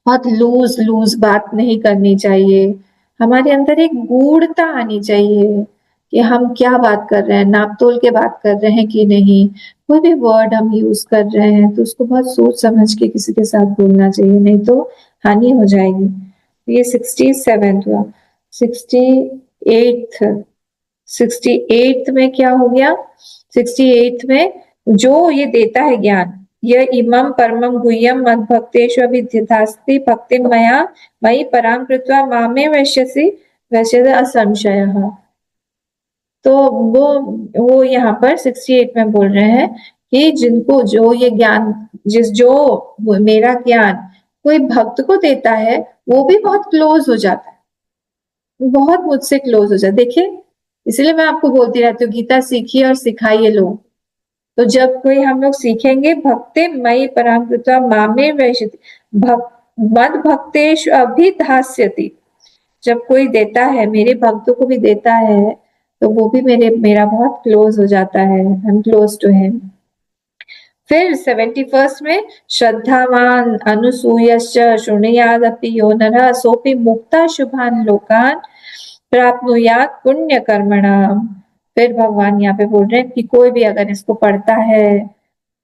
Speaker 1: बहुत लूज लूज बात नहीं करनी चाहिए। हमारे अंदर एक गूढ़ता आनी चाहिए कि हम क्या बात कर रहे हैं, नाप तोल के बात कर रहे हैं कि नहीं। कोई भी वर्ड हम यूज कर रहे हैं तो उसको बहुत सोच समझ के किसी के साथ बोलना चाहिए, नहीं तो हानि हो जाएगी। ये 67 हुआ। 68 में क्या हो गया? 68 में जो ये देता है ज्ञान, यह इमं परमं गुह्यं मद्भक्तेषु अभिधास्ति भक्तिं मया मयि परां कृत्वा मामे वैश्यसि वैश्यते असंशयः। तो वो यहाँ पर 68 में बोल रहे हैं कि जिनको जो ये ज्ञान जो मेरा ज्ञान कोई भक्त को देता है वो भी बहुत क्लोज हो जाता है, बहुत मुझसे क्लोज हो जाता है। देखिए इसलिए मैं आपको बोलती रहती हूँ गीता सीखिए और सिखाइए लोग। तो जब कोई हम लोग सीखेंगे भक्ति मयि परां कृत्वा मामे वैश्यति मद भक्तेषु अभिधास्यति, जब कोई देता है, मेरे भक्तों को भी देता है, तो वो भी मेरा बहुत क्लोज हो जाता है। I am close to him. फिर 71st में श्रद्धावान अनुसूयश्च शृणुयादपि यो नरः सोऽपि मुक्तः शुभान् लोकान् प्राप्नुयात् पुण्य कर्मणाम। फिर भगवान यहाँ पे बोल रहे हैं कि कोई भी अगर इसको पढ़ता है,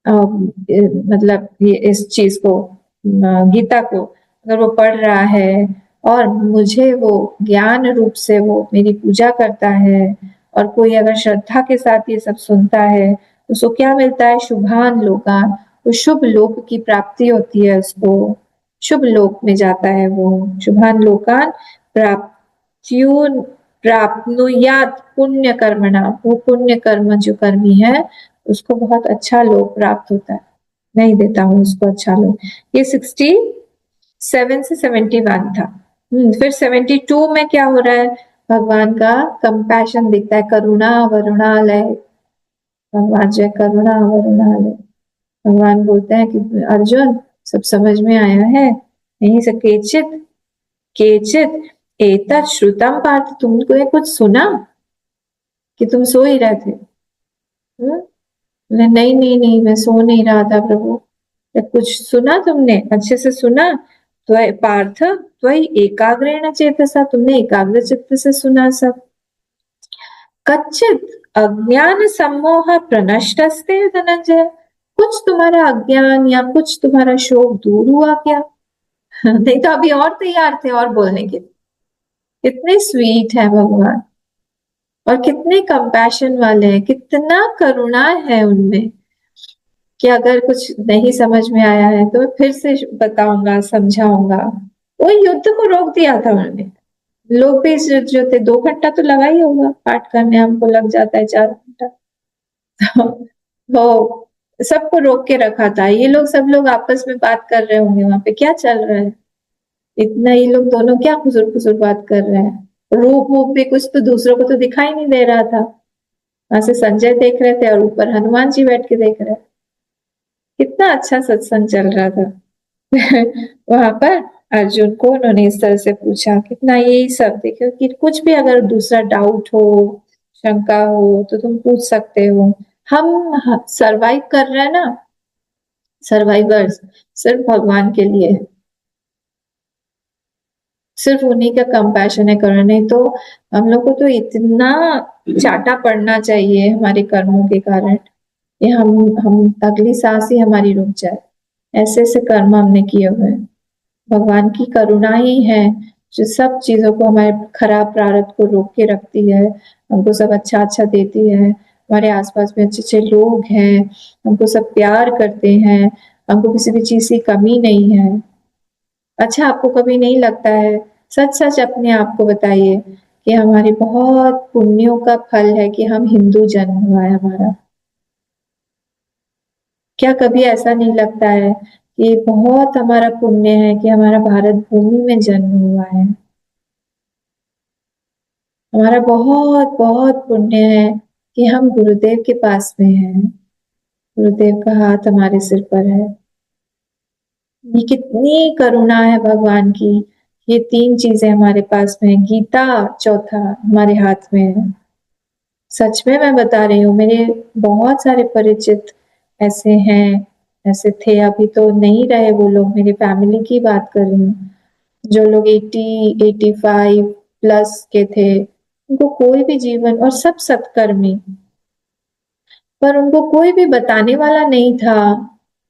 Speaker 1: मतलब ये इस चीज को, गीता को अगर वो पढ़ रहा है और मुझे वो ज्ञान रूप से वो मेरी पूजा करता है, और कोई अगर श्रद्धा के साथ ये सब सुनता है, तो उसको क्या मिलता है? शुभान लोकान, वो शुभ लोक की प्राप्ति होती है उसको, शुभ लोक में जाता है वो। शुभान लोकान प्राप्त्यून प्राप्नुयात पुण्य कर्मणा, वो पुण्य कर्म जो कर्मी है उसको बहुत अच्छा लोक प्राप्त होता है। नहीं देता हूँ उसको अच्छा लोक। ये 67 से 71 था। फिर 72 में क्या हो रहा है? भगवान का कंपैशन दिखता है, करुणा वरुणालय। भगवान जय करुणा वरुणालय। भगवान बोलते हैं कि अर्जुन, सब समझ में आया है? यहीं से केचित केचित एतत् श्रुतम पार्थ, तुमको ये कुछ सुना कि तुम सो ही रहे थे? नहीं नहीं नहीं, मैं सो नहीं रहा था प्रभु। जब कुछ सुना तुमने, अच्छे से सुना? तो पार्थ त्वयि एकाग्रेण चेतसा, तुमने एकाग्र चित्त से सुना सब। कच्चित अज्ञान सम्मोह प्रनष्टस्ते धनंजय, कुछ तुम्हारा अज्ञान या कुछ तुम्हारा शोक दूर हुआ क्या? नहीं तो अभी और तैयार थे और बोलने के लिए। कितने स्वीट है भगवान, और कितने कंपैशन वाले हैं, कितना करुणा है उनमें, कि अगर कुछ नहीं समझ में आया है तो मैं फिर से बताऊंगा, समझाऊंगा। वो युद्ध को रोक दिया था उन्होंने। लोग भी जो थे 2 घंटा तो लगा ही होगा पाठ करने, हमको लग जाता है 4 घंटा। वो सबको रोक के रखा था। ये लोग सब लोग आपस में बात कर रहे होंगे, वहां पे क्या चल रहा है? इतना ये लोग दोनों क्या खुसुर खुसुर बात कर रहे हैं? रूप वूप भी कुछ तो दूसरों को तो दिखाई नहीं दे रहा था। वहां से संजय देख रहे थे और ऊपर हनुमान जी बैठ के देख रहे। कितना अच्छा सत्संग चल रहा था। वहां पर अर्जुन को उन्होंने इस तरह से पूछा, कितना यही सब देखो कि कुछ भी अगर दूसरा डाउट हो, शंका हो, तो तुम पूछ सकते हो। हम सरवाइव कर रहे हैं ना, सर्वाइवर्स सिर्फ भगवान के लिए है। सिर्फ उन्हीं का कंपैशन है, करुणा। नहीं तो हम लोग को तो इतना चाटा पड़ना चाहिए हमारे कर्मों के कारण, कि हम अगली सांस ही हमारी रुक जाए। ऐसे ऐसे कर्म हमने किए हुए हैं। भगवान की करुणा ही है जो सब चीजों को, हमारे खराब प्रारब्ध को रोक के रखती है, हमको सब अच्छा अच्छा देती है। हमारे आसपास में अच्छे अच्छे लोग हैं, हमको सब प्यार करते हैं, हमको किसी भी चीज की कमी नहीं है। अच्छा, आपको कभी नहीं लगता है, सच सच अपने आप को बताइए, कि हमारे बहुत पुण्यों का फल है कि हम हिंदू जन्म हुआ है हमारा? क्या कभी ऐसा नहीं लगता है कि बहुत हमारा पुण्य है कि हमारा भारत भूमि में जन्म हुआ है? हमारा बहुत बहुत पुण्य है कि हम गुरुदेव के पास में हैं। गुरुदेव का हाथ हमारे सिर पर है। ये कितनी करुणा है भगवान की। ये 3 चीजें हमारे पास में है, गीता चौथा हमारे हाथ में है। सच में मैं बता रही हूँ, मेरे बहुत सारे परिचित ऐसे हैं, ऐसे थे, अभी तो नहीं रहे वो लोग। मेरी फैमिली की बात कर रही हूँ, जो लोग 85 प्लस के थे, उनको कोई भी जीवन, और सब सत्कर्मी, पर उनको कोई भी बताने वाला नहीं था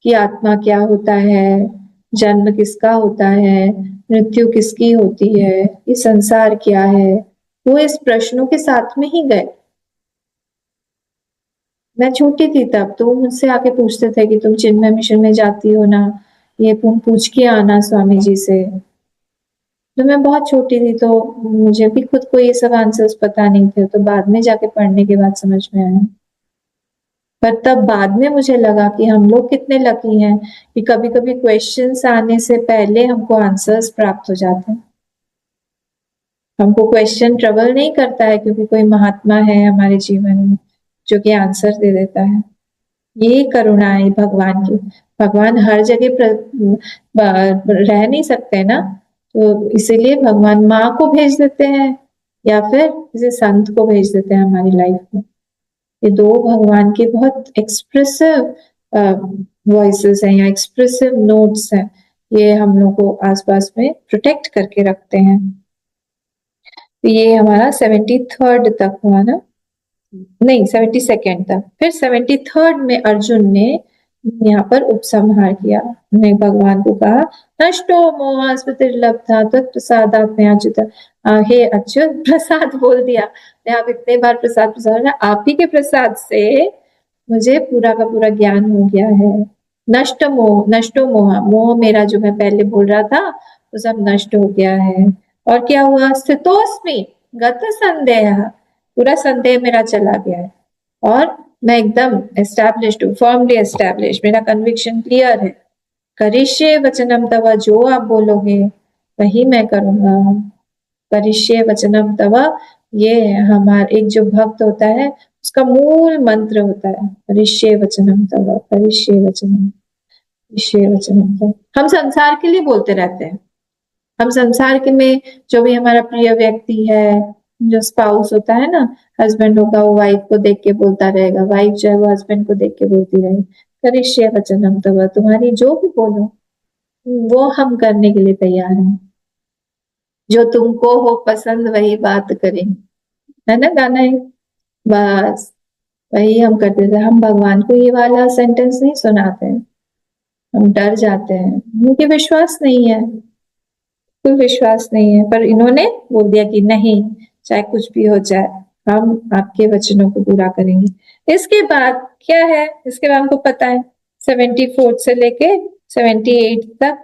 Speaker 1: कि आत्मा क्या होता है, जन्म किसका होता है, मृत्यु किसकी होती है, ये संसार क्या है। वो इस प्रश्नों के साथ में ही गए। मैं छोटी थी तब, तो वो मुझसे आके पूछते थे कि तुम चिन्मय मिशन में जाती हो ना, ये तुम पूछ के आना स्वामी जी से। तो मैं बहुत छोटी थी, तो मुझे भी खुद को ये सब आंसर्स पता नहीं थे, तो बाद में जाके पढ़ने के बाद समझ में आया। पर तब बाद में मुझे लगा कि हम लोग कितने लकी हैं कि कभी कभी क्वेश्चंस आने से पहले हमको आंसर्स प्राप्त हो जाते हैं। हमको क्वेश्चन ट्रबल नहीं करता है, क्योंकि कोई महात्मा है हमारे जीवन में जो कि आंसर दे देता है। ये करुणा है भगवान की। भगवान हर जगह रह नहीं सकते ना, तो इसीलिए भगवान माँ को भेज देते हैं या फिर किसी संत को भेज देते हैं हमारी लाइफ में। ये दो भगवान के बहुत एक्सप्रेसिव वॉइसेस हैं या एक्सप्रेसिव नोट्स हैं, ये हम लोग को आसपास में प्रोटेक्ट करके रखते हैं। तो ये हमारा 73rd तक हुआ ना, नहीं 72nd तक। फिर 73rd में अर्जुन ने यहाँ पर उपसंहार किया, ने भगवान को कहा नष्टो मोह स्मृतिर्लब्धा तत्प्रसादात्मयाच्युत। हे अच्युत, प्रसाद बोल दिया, आप इतने बार प्रसाद प्रसाद, आप ही के प्रसाद से मुझे पूरा का पूरा ज्ञान हो गया है। नष्टो मोह, मोह मेरा जो मैं पहले बोल रहा था वो सब नष्ट हो गया है। और क्या हुआ, स्थितोस्मि गत संदेह, पूरा संदेह मेरा चला गया है और मैं एकदम एस्टैब्लिश्ड हूँ, फर्मली एस्टैब्लिश, मेरा कन्विक्शन क्लियर है। करिष्ये वचनम तव, जो आप बोलोगे वही मैं करूंगा। करिष्ये वचनम तव, ये हमारा एक जो भक्त होता है उसका मूल मंत्र होता है, करिष्ये वचनम तव, करिष्ये वचनम, करिष्ये वचनम तव। हम संसार के लिए बोलते रहते हैं, हम संसार के में जो भी हमारा प्रिय व्यक्ति है, जो स्पाउस होता है ना, हस्बैंड होगा वो वाइफ को देख के बोलता रहेगा, वाइफ जो है वो हस्बैंड को देख के बोलती रहेगी, करिष्ये वचनम तव, तुम्हारी जो भी बोलो वो हम करने के लिए तैयार हैं। जो तुमको हो पसंद वही बात करें, है ना गाना है। बस वही हम करते थे। हम भगवान को ये वाला सेंटेंस नहीं सुनाते हैं, हम डर जाते हैं, उनके विश्वास नहीं है, कोई विश्वास नहीं है। पर इन्होंने बोल दिया कि नहीं, चाहे कुछ भी हो जाए हम आपके वचनों को पूरा करेंगे। इसके बाद क्या है, इसके बाद हमको पता है 74 से लेके 78 तक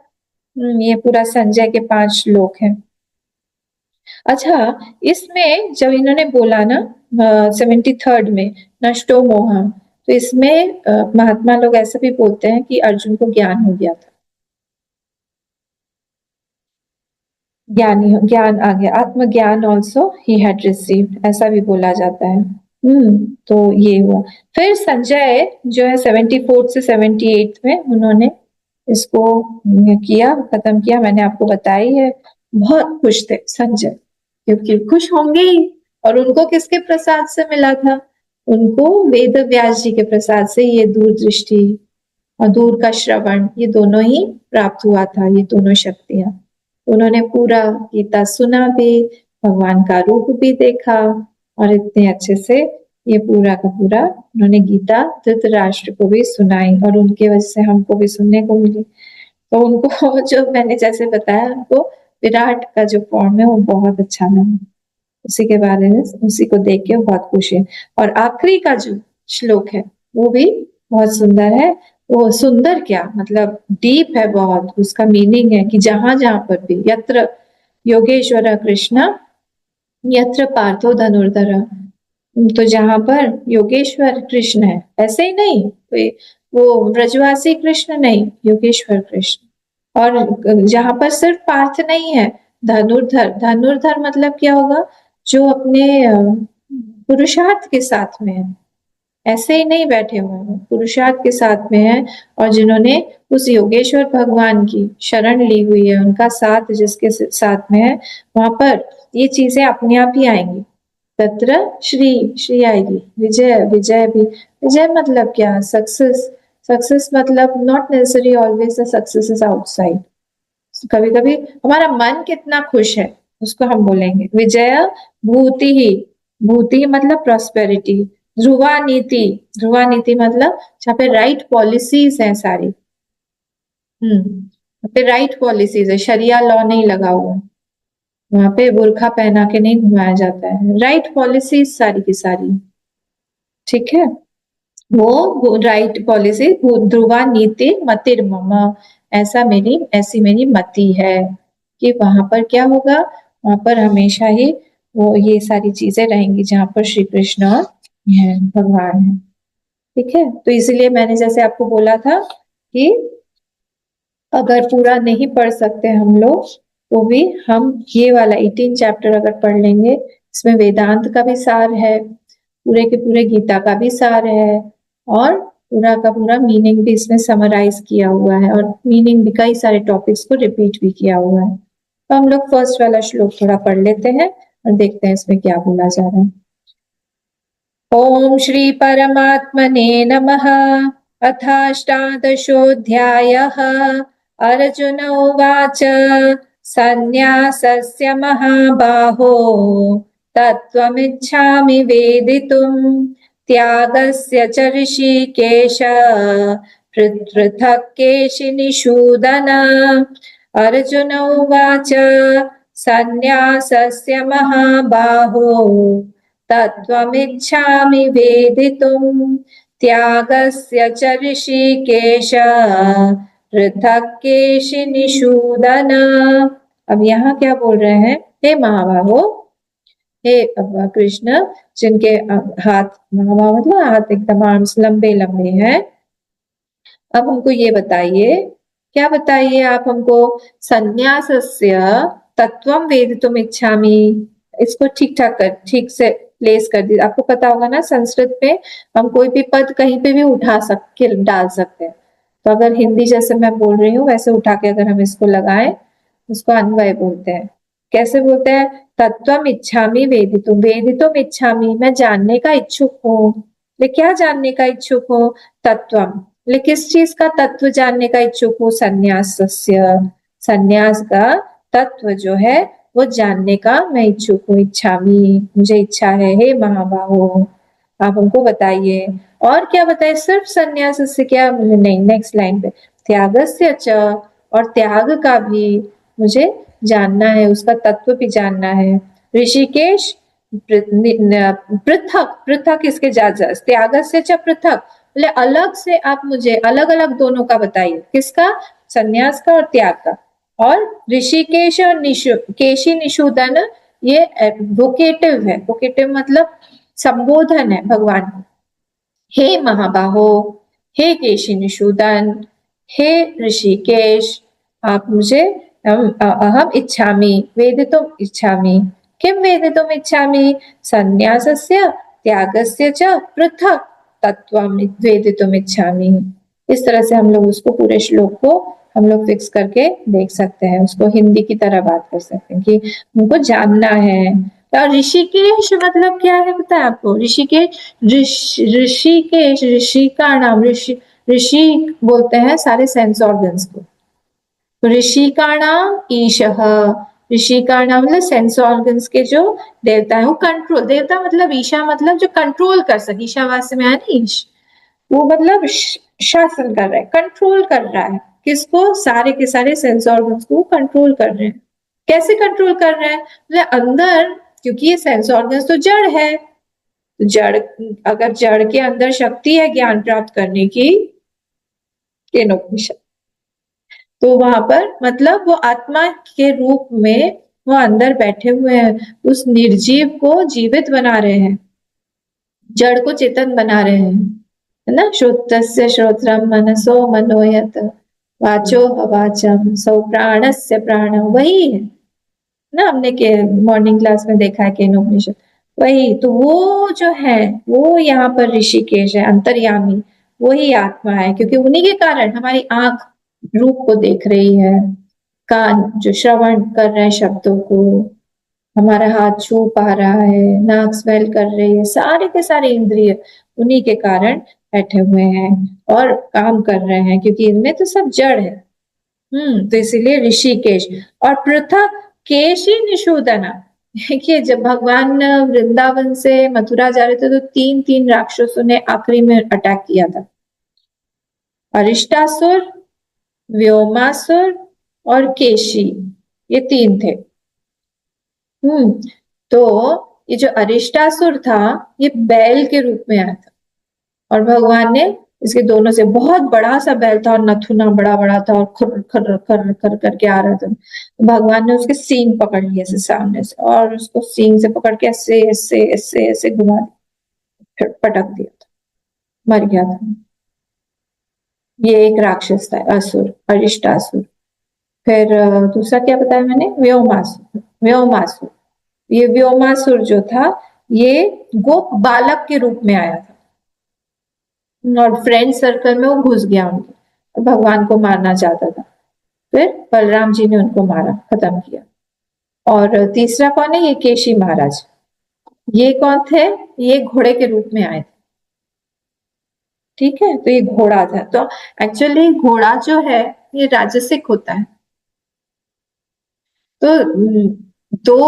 Speaker 1: ये पूरा संजय के 5 श्लोक हैं। अच्छा, इसमें जब इन्होंने बोला ना 73rd में नष्टो मोह, तो इसमें महात्मा लोग ऐसा भी बोलते हैं कि अर्जुन को ज्ञान हो गया था, ज्ञान आ गया, आत्मज्ञान ऑल्सो ही हैड रिसीव्ड, ऐसा भी बोला जाता है। तो ये हुआ। फिर संजय जो है 74 से 78 में उन्होंने इसको किया, खत्म किया। मैंने आपको बताई है, बहुत खुश थे संजय, क्योंकि खुश होंगे ही। और उनको किसके प्रसाद से मिला था, उनको वेद व्यास जी के प्रसाद से ये दूरदृष्टि और दूर का श्रवण, ये दोनों ही प्राप्त हुआ था, ये दोनों शक्तियां। उन्होंने पूरा गीता सुना भी, भगवान का रूप भी देखा और इतने अच्छे से ये पूरा का पूरा उन्होंने गीता धृतराष्ट्र को भी सुनाई और उनके वजह से हमको भी सुनने को मिली। तो उनको जो मैंने जैसे बताया, उनको विराट का जो फॉर्म है वो बहुत अच्छा लगा, उसी के बारे में, उसी को देख के बहुत खुश है। और आखिरी का जो श्लोक है वो भी बहुत सुंदर है। वो सुंदर क्या, मतलब डीप है बहुत, उसका मीनिंग है कि जहां जहां पर भी, यत्र योगेश्वर कृष्ण यत्र पार्थो धनुर्धर, तो जहां पर योगेश्वर कृष्ण है, ऐसे ही नहीं कोई वो ब्रजवासी कृष्ण नहीं, योगेश्वर कृष्ण। और जहां पर सिर्फ पार्थ नहीं है, धनुर्धर, धनुर्धर मतलब क्या होगा, जो अपने पुरुषार्थ के साथ में है, ऐसे ही नहीं बैठे हुए हैं, पुरुषार्थ के साथ में है। और जिन्होंने उस योगेश्वर भगवान की शरण ली हुई है, उनका साथ जिसके साथ में है, वहां पर ये चीजें अपने आप ही आएंगी। तत्र श्री, श्री आएगी, विजय, विजय भी, विजय मतलब क्या, सक्सेस, सक्सेस मतलब not necessary always the success is outside. कभी कभी हमारा मन कितना खुश है उसको हम बोलेंगे विजय भूति ही, भूति ही मतलब प्रॉस्पेरिटी। ध्रुवा नीति, ध्रुवा नीति मतलब जहाँ पे राइट पॉलिसीज हैं सारी, वहाँ पे राइट पॉलिसीज है, शरिया लॉ नहीं लगा हुआ, वहां पे बुर्खा पहना के नहीं घुमाया जाता है, राइट पॉलिसीज सारी की सारी, ठीक है। वो राइट पॉलिसी, ध्रुवा नीति मतिर मम, ऐसा मेरी, ऐसी मेरी मति है कि वहां पर क्या होगा, वहां पर हमेशा ही वो ये सारी चीजें रहेंगी जहां पर श्री कृष्ण और भगवान है, ठीक है। तो इसलिए मैंने जैसे आपको बोला था कि अगर पूरा नहीं पढ़ सकते हम लोग तो भी हम ये वाला 18 चैप्टर अगर पढ़ लेंगे, इसमें वेदांत का भी सार है, पूरे के पूरे गीता का भी सार है, और पूरा का पूरा मीनिंग भी इसमें समराइज किया हुआ है, और मीनिंग भी कई सारे टॉपिक्स को रिपीट भी किया हुआ है। तो हम लोग फर्स्ट वाला श्लोक थोड़ा पढ़ लेते हैं और देखते हैं इसमें क्या बोला जा रहा है। ओम श्री परमात्मने नमः। अथाष्टादशोऽध्यायः। अर्जुन उवाच सन्न्यासस्य महाबाहो तत्त्वमिच्छामि वेदितुम् त्यागस्य च ऋषिकेश पृथक् केशिनिषूदन। अर्जुन उवाच सन्न्यासस्य महाबाहो तत्त्वमिच्छामि वेदितुम् त्यागस्य च ऋषिकेश पृथक् केशिनिषूदन। अब यहाँ क्या बोल रहे हैं? हे महाबाहो, हे कृष्ण, जिनके हाथ, महाबाहो मतलब हाथ एकदम आर्म्स लंबे लंबे हैं, अब हमको ये बताइए, क्या बताइए आप हमको? संन्यासस्य तत्वम वेदितुम इच्छामि, इसको ठीक से प्लेस कर दी। आपको पता होगा ना, संस्कृत में हम कोई भी पद कहीं पे भी उठा सकते, डाल सकते हैं। तो अगर हिंदी जैसे मैं बोल रही हूँ वैसे उठा के अगर हम इसको लगाएं, उसको अन्वय बोलते हैं। कैसे बोलते हैं? तत्वम इच्छामि वेदितुम, वेदितुम इच्छामि, मैं जानने का इच्छुक हूँ। ये क्या जानने का इच्छुक हूँ? तत्वम, ले किस चीज का तत्व जानने का इच्छुक हूँ? संन्यासस्य, संन्यास का तत्व जो है वो जानने का मैं इच्छुक हूँ। इच्छामि, मुझे इच्छा है। हे महाबाहो, आप हमको बताइए। और क्या बताए? सिर्फ संन्यास से क्या? नहीं, नेक्स्ट लाइन पे त्यागस्य च, और त्याग का भी मुझे जानना है, उसका तत्व भी जानना है। ऋषिकेश पृथक, पृथक इसके त्यागस्य च पृथक, बोले अलग से आप मुझे अलग अलग दोनों का बताइए। किसका? संन्यास का और त्याग का। और ऋषिकेश और केशी निषूदन, ये वोकेटिव है। वोकेटिव मतलब संबोधन है भगवान को। हे महाबाहो, हे केशी निषूदन, हे ऋषिकेश, आप मुझे अहम इच्छामि वेदितुम इच्छामि। किम वेदितुम इच्छामि? संन्यासस्य त्यागस्य च पृथक तत्वम वेदितुम इच्छामि। इस तरह से हम लोग उसको पूरे श्लोक को हम लोग फिक्स करके देख सकते हैं, उसको हिंदी की तरह बात कर सकते हैं कि उनको जानना है। और ऋषिकेश मतलब क्या है पता है आपको? ऋषिकेश, ऋषिकेश, ऋषि का नाम, ऋषि, ऋषि बोलते हैं सारे सेंस ऑर्गन्स को। तो ऋषि का नाम ईशः, ऋषि का नाम मतलब सेंस ऑर्गन्स के जो देवता है वो कंट्रोल, देवता मतलब ईशा मतलब जो कंट्रोल कर सके। ईशावास्य में है ना ईश, वो मतलब शासन कर रहा है, कंट्रोल कर रहा है। किसको? सारे के सारे सेंस ऑर्गन्स को कंट्रोल कर रहे हैं। कैसे कंट्रोल कर रहे हैं? मतलब अंदर, क्योंकि ये सेंस ऑर्गन्स तो जड़ है, जड़, अगर जड़ के अंदर शक्ति है ज्ञान प्राप्त करने की, केनोपनिषद, तो वहां पर मतलब वो आत्मा के रूप में वो अंदर बैठे हुए हैं, उस निर्जीव को जीवित बना रहे हैं, जड़ को चेतन बना रहे हैं, है ना। श्रोत्रस्य श्रोत्रम मनसो मनोयत वाचो वाचम सौ प्राणस्य प्राण, वही है ना। हमने के मॉर्निंग क्लास में देखा है केनोपनिषद, वही तो। वो जो है वो यहाँ पर ऋषिकेश है, अंतर्यामी, वही आत्मा है। क्योंकि उन्हीं के कारण हमारी आंख रूप को देख रही है, कान जो श्रवण कर रहे हैं शब्दों को, हमारा हाथ छू पा रहा है, नाक स्मेल कर रही है, सारे के सारे इंद्रिय उन्हीं के कारण बैठे हुए हैं और काम कर रहे हैं, क्योंकि इनमें तो सब जड़ है। तो इसीलिए ऋषिकेश। और पृथक केशी निषूदना, देखिए जब भगवान वृंदावन से मथुरा जा रहे थे तो तीन तीन राक्षसों ने आखिरी में अटैक किया था। अरिष्टासुर, व्योमासुर और केशी, ये तीन थे। तो ये जो अरिष्टासुर था ये बैल के रूप में आया था, और भगवान ने इसके दोनों से, बहुत बड़ा सा बैल था और नथुना बड़ा बड़ा था और खर खर खर खर करके आ रहा था। तो भगवान ने उसके सींग पकड़ लिए ऐसे सामने से, और उसको सींग से पकड़ के ऐसे ऐसे ऐसे ऐसे घुमा दिया, फिर पटक दिया था, मर गया था। ये एक राक्षस था, असुर, अरिष्टासुर। फिर दूसरा क्या बताया मैंने? व्योमासुर। व्योमासुर, ये व्योमासुर जो था ये गोप बालक के रूप में आया था और फ्रेंड सर्कल में वो घुस गया उनके, भगवान को मारना चाहता था। फिर बलराम जी ने उनको मारा, खत्म किया। और तीसरा कौन है? ये केशी महाराज। ये कौन थे? ये घोड़े के रूप में आए थे। ठीक है, तो ये घोड़ा था। तो एक्चुअली घोड़ा जो है ये राजसिक होता है। तो दो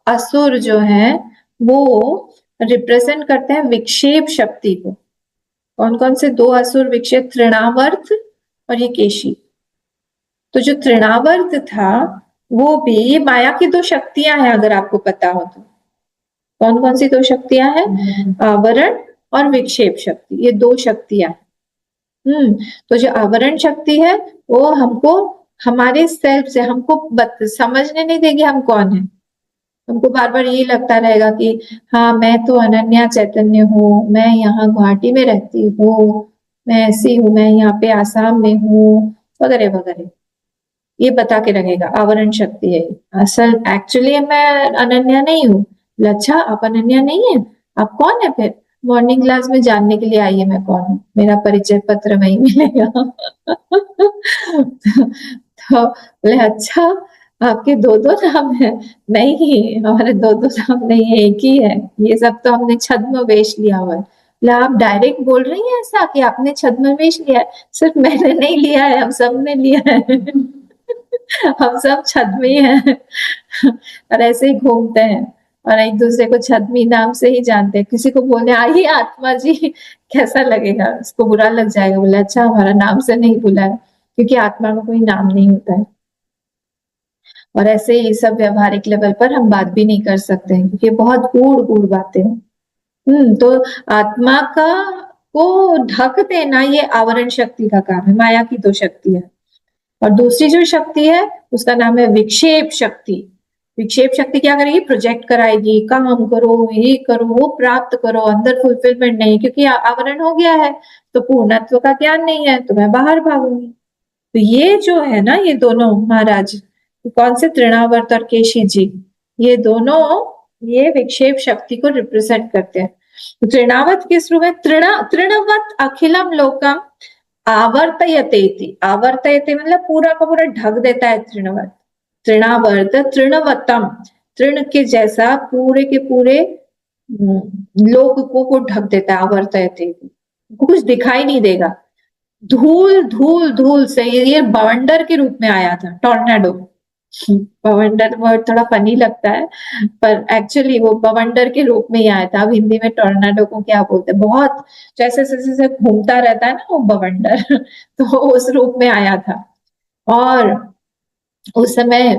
Speaker 1: असुर जो हैं वो रिप्रेजेंट करते हैं विक्षेप शक्ति को। कौन कौन से दो असुर विक्षेप? तृणावर्त और ये केशी। तो जो तृणावर्त था वो भी, ये माया की दो शक्तियां हैं अगर आपको पता हो तो। कौन कौन सी दो शक्तियां हैं? आवरण और विक्षेप शक्ति, ये दो शक्तियां। तो जो आवरण शक्ति है वो हमको हमारे सेल्फ से हमको समझने नहीं देगी हम कौन है। हमको बार बार यही लगता रहेगा कि हाँ मैं तो अनन्या चैतन्य हूँ, मैं यहाँ गुवाहाटी में रहती हूँ, मैं ऐसी हूँ, मैं यहाँ पे आसाम में हूँ, वगैरह वगैरह। ये बता के रखेगा, आवरण शक्ति है। असल एक्चुअली मैं अनन्या नहीं हूँ। अच्छा, आप अनन्या नहीं है, आप कौन है फिर? मॉर्निंग क्लास में जानने के लिए आइए मैं कौन हूँ, मेरा परिचय पत्र वही मिलेगा। तो बोले अच्छा, आपके दो दो नाम है? नहीं, हमारे दो दो नाम नहीं है, एक ही है। ये सब तो हमने छद्म वेश लिया हुआ है। बोले आप डायरेक्ट बोल रही हैं ऐसा कि आपने छद्म वेश लिया है? सिर्फ मैंने नहीं लिया है, हम सब ने लिया है। हम सब छद्मी हैं। और ऐसे ही घूमते हैं और एक दूसरे को छद्मी नाम से ही जानते हैं। किसी को बोले आइए आत्मा जी, कैसा लगेगा? उसको बुरा लग जाएगा। बोले अच्छा, हमारा नाम से नहीं बुला है, क्योंकि आत्मा का कोई नाम नहीं होता है। और ऐसे ही सब व्यवहारिक लेवल पर हम बात भी नहीं कर सकते हैं, क्योंकि बहुत गूढ़ गूढ़ बातें हैं। तो आत्मा का को ढक देना ये आवरण शक्ति का काम है, माया की दो शक्ति है। और दूसरी जो शक्ति है उसका नाम है विक्षेप शक्ति। विक्षेप शक्ति क्या करेगी? प्रोजेक्ट कराएगी, काम करो, ये करो, वो प्राप्त करो। अंदर फुलफिलमेंट नहीं, क्योंकि आवरण हो गया है तो पूर्णत्व का ज्ञान नहीं है, तो मैं बाहर भागूंगी। तो ये जो है ना, ये दोनों महाराज, कौन से? तृणावर्त और केशी जी, ये दोनों ये विक्षेप शक्ति को रिप्रेजेंट करते हैं। तो तृणावत किस रूप में? तृणवत अखिलम लोकम आवर्तयते। आवर्तयते मतलब पूरा का पूरा ढक देता है तृणवत। तृणावर्त तृणवतम, तृण के जैसा पूरे के पूरे लोक को ढक देता है। आवर्तयते, कुछ दिखाई नहीं देगा। धूल धूल धूल से ये बवंडर के रूप में आया था, टॉर्नेडो। बवंडर वर्ड थोड़ा फनी लगता है, पर एक्चुअली वो बवंडर के रूप में ही आया था। अब हिंदी में टॉर्नेडो को क्या बोलते हैं? बहुत जैसे जैसे घूमता रहता है ना वो बवंडर, तो उस रूप में आया था। और उस समय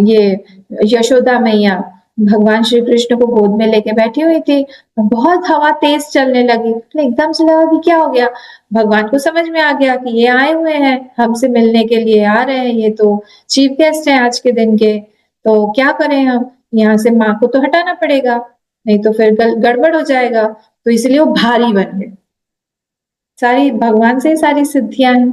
Speaker 1: ये यशोदा मैया भगवान श्री कृष्ण को गोद में लेके बैठी हुई थी। बहुत हवा तेज चलने लगी, तो एकदम से लगा कि क्या हो गया। भगवान को समझ में आ गया कि ये आए हुए हैं हमसे मिलने के लिए आ रहे हैं, ये तो चीफ गेस्ट हैं आज के दिन के, तो क्या करें हम? यहाँ से माँ को तो हटाना पड़ेगा, नहीं तो फिर गड़बड़ हो जाएगा। तो इसलिए वो भारी बन गए। सारी भगवान से सारी सिद्धियां हैं,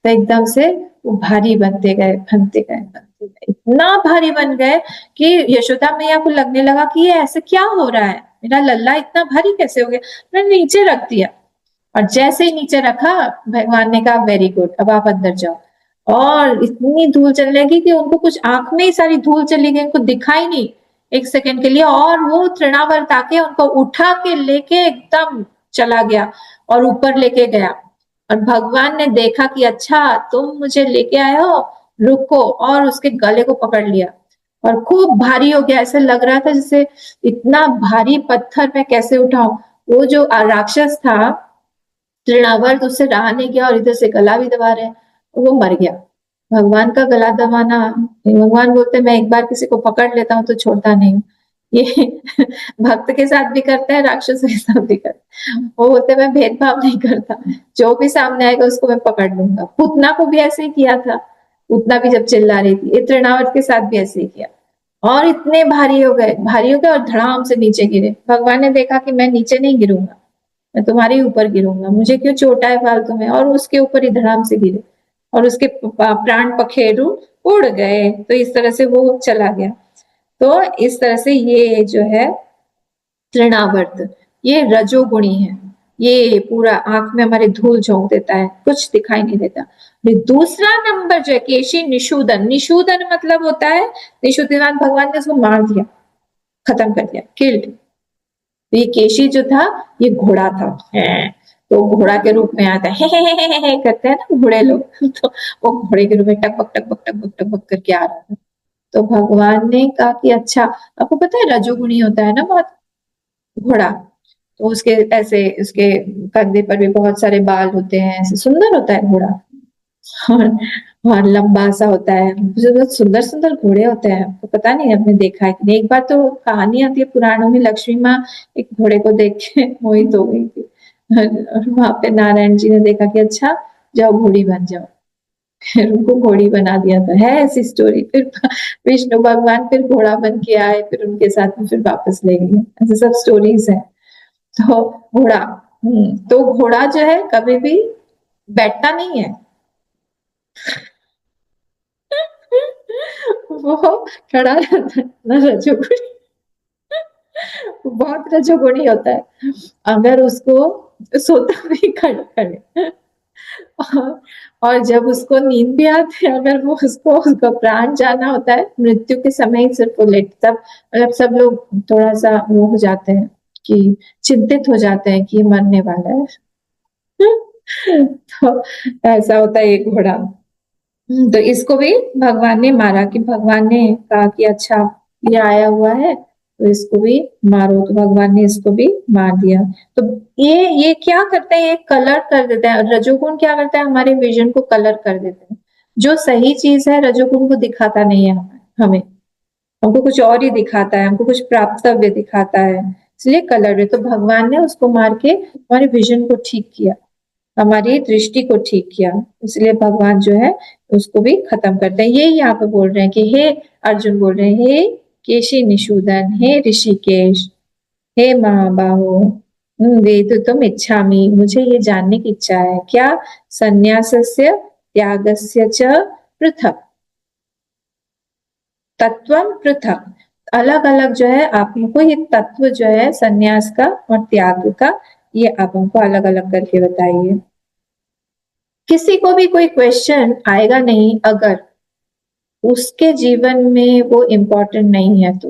Speaker 1: तो एकदम से वो भारी बनते गए, बनते गए, बनते गए, इतना भारी बन गए कि यशोदा मैया को लगने लगा कि ये ऐसे क्या हो रहा है, मेरा लल्ला इतना भारी कैसे हो गया। मैंने नीचे रख दिया, और जैसे ही नीचे रखा भगवान ने कहा वेरी गुड, अब आप अंदर जाओ। और इतनी धूल चलने लगी कि उनको कुछ आंख में ही सारी धूल चली गई, उनको दिखाई नहीं एक सेकंड के लिए। और वो तृणावर्त आके उनको उठा के लेके एकदम चला गया और ऊपर लेके गया। और भगवान ने देखा कि अच्छा तुम मुझे लेके आए हो, रुको, और उसके गले को पकड़ लिया और खूब भारी हो गया। ऐसे लग रहा था जैसे इतना भारी पत्थर मैं कैसे उठाऊं। वो जो राक्षस था तृणावर्त, उससे रहा नहीं गया और इधर से गला भी दबा रहे, वो मर गया। भगवान का गला दबाना, भगवान बोलते मैं एक बार किसी को पकड़ लेता हूँ तो छोड़ता नहीं। ये भक्त के साथ भी करता है, राक्षस के साथ भी करता है। वो बोलते मैं भेदभाव नहीं करता, जो भी सामने आएगा उसको मैं पकड़ लूंगा। पूतना को भी ऐसे ही किया था, पूतना भी जब चिल्ला रही थी, ये तृणावर्त के साथ भी ऐसे ही किया। और इतने भारी हो गए, भारी हो गए और धड़ाम से नीचे गिरे। भगवान ने देखा कि मैं नीचे नहीं गिरूंगा, मैं तुम्हारे ऊपर गिरूंगा, मुझे क्यों चोट आए फालतू में। और उसके ऊपर ही धड़ाम से गिरे और उसके प्राण पखेरु उड़ गए। तो इस तरह से वो चला गया। तो इस तरह से ये जो है तृणावर्त, ये रजोगुणी है। ये पूरा आंख में हमारे धूल झोंक देता है, कुछ दिखाई नहीं देता। दूसरा नंबर जो है केशी निषूदन, निषूदन मतलब होता है निषूदन, भगवान ने उसको मार दिया, खत्म कर दिया, किल्ड। तो ये केशी जो था ये घोड़ा था, तो घोड़ा के रूप में आता है, हे करते हैं ना घोड़े लोग, तो वो घोड़े के रूप में टकबक टकबक टकबक टकबक करके आ रहा था। तो भगवान ने कहा कि अच्छा, आपको पता है रजोगुणी होता है ना बहुत घोड़ा, तो उसके ऐसे उसके कंधे पर भी बहुत सारे बाल होते हैं, ऐसे सुंदर होता है घोड़ा। और, और लंबा सा होता है, बहुत सुंदर सुंदर घोड़े होते हैं, आपको पता नहीं आपने देखा है कि नहीं। एक बार तो कहानी आती है पुराणों में, लक्ष्मी माँ एक घोड़े को देख के मोहित हो गई थी, और वहां पे नारायण जी ने देखा कि अच्छा जाओ घोड़ी बन जाओ, फिर उनको घोड़ी बना दिया था, है ऐसी स्टोरी। फिर विष्णु भगवान फिर घोड़ा बन के आए, फिर उनके साथ में फिर वापस ले गए, ऐसे सब स्टोरीज है। तो घोड़ा, तो घोड़ा जो है कभी भी बैठता नहीं है, वो खड़ा रहता है ना, रजोगुणी, बहुत रजोगुणी होता है। अगर उसको सोता भी खड़े खड़े, और जब उसको नींद भी आती है, अगर वो उसको प्राण जाना होता है मृत्यु के समय ही सिर्फ वो लेट, तब मतलब सब लोग थोड़ा सा वो हो जाते हैं कि चिंतित हो जाते हैं कि ये मरने वाला है। तो ऐसा होता है ये घोड़ा। तो इसको भी भगवान ने मारा, कि भगवान ने कहा कि अच्छा ये आया हुआ है तो इसको भी मारो, तो भगवान ने इसको भी मार दिया। तो ये क्या करते हैं, ये कलर कर देते हैं, रजोगुण क्या करता है हमारे विजन को कलर कर देते हैं। जो सही चीज है रजोगुण को दिखाता नहीं है हमें, हमको कुछ और ही दिखाता है, हमको कुछ प्राप्तव्य दिखाता है, इसलिए कलर है। तो भगवान ने उसको मार के हमारे विजन को ठीक किया, हमारी दृष्टि को ठीक किया, इसलिए भगवान जो है उसको भी खत्म करते हैं। ये यहाँ पे बोल रहे हैं कि हे अर्जुन बोल रहे हैं, हे केशी निषूदन, हे ऋषिकेश, हे महाबाहो, वेदितुम इच्छामि, मुझे ये जानने की इच्छा है, क्या संन्यासस्य त्यागस्य च पृथक, तत्वम पृथक, अलग अलग जो है आप हमको ये तत्व जो है संन्यास का और त्याग का, ये आप हमको अलग अलग करके बताइए। किसी को भी कोई क्वेश्चन आएगा नहीं अगर उसके जीवन में वो इम्पोर्टेंट नहीं है, तो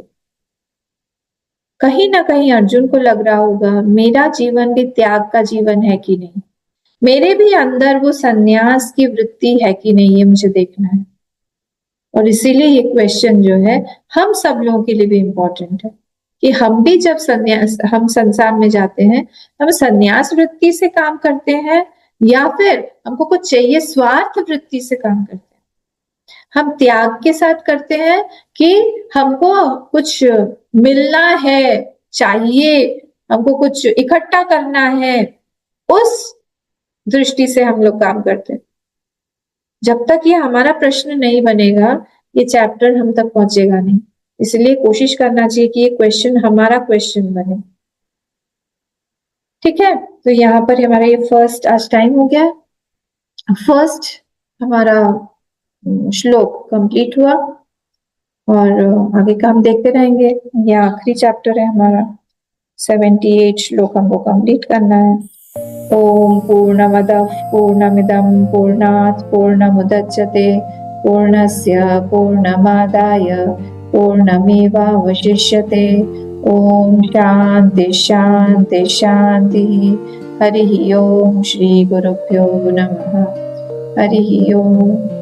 Speaker 1: कहीं ना कहीं अर्जुन को लग रहा होगा मेरा जीवन भी त्याग का जीवन है कि नहीं, मेरे भी अंदर वो संन्यास की वृत्ति है कि नहीं, ये मुझे देखना है। और इसीलिए ये क्वेश्चन जो है हम सब लोगों के लिए भी इम्पोर्टेंट है, कि हम भी जब संन्यास, हम संसार में जाते हैं, हम संन्यास वृत्ति से काम करते हैं या फिर हमको कुछ चाहिए स्वार्थ वृत्ति से काम करते हैं। हम त्याग के साथ करते हैं कि हमको कुछ मिलना है, चाहिए, हमको कुछ इकट्ठा करना है, उस दृष्टि से हम लोग काम करते हैं। जब तक ये हमारा प्रश्न नहीं बनेगा ये चैप्टर हम तक पहुंचेगा नहीं, इसलिए कोशिश करना चाहिए कि ये क्वेश्चन हमारा क्वेश्चन बने। ठीक है, तो यहाँ पर हमारा ये फर्स्ट आज टाइम हो गया, फर्स्ट हमारा श्लोक कंप्लीट हुआ, और आगे का हम देखते रहेंगे। ये आखिरी चैप्टर है हमारा, 78 श्लोक हमको कंप्लीट करना है। ओम पूर्णमदः पूर्णमिदं पूर्णात् पूर्णमुदच्यते पूर्णस्य पूर्णमादाय पूर्णमेवावशिष्यते। ओम शांति शांति शांति। हरि ओम। श्री गुरुभ्यो नमः। हरि ओम।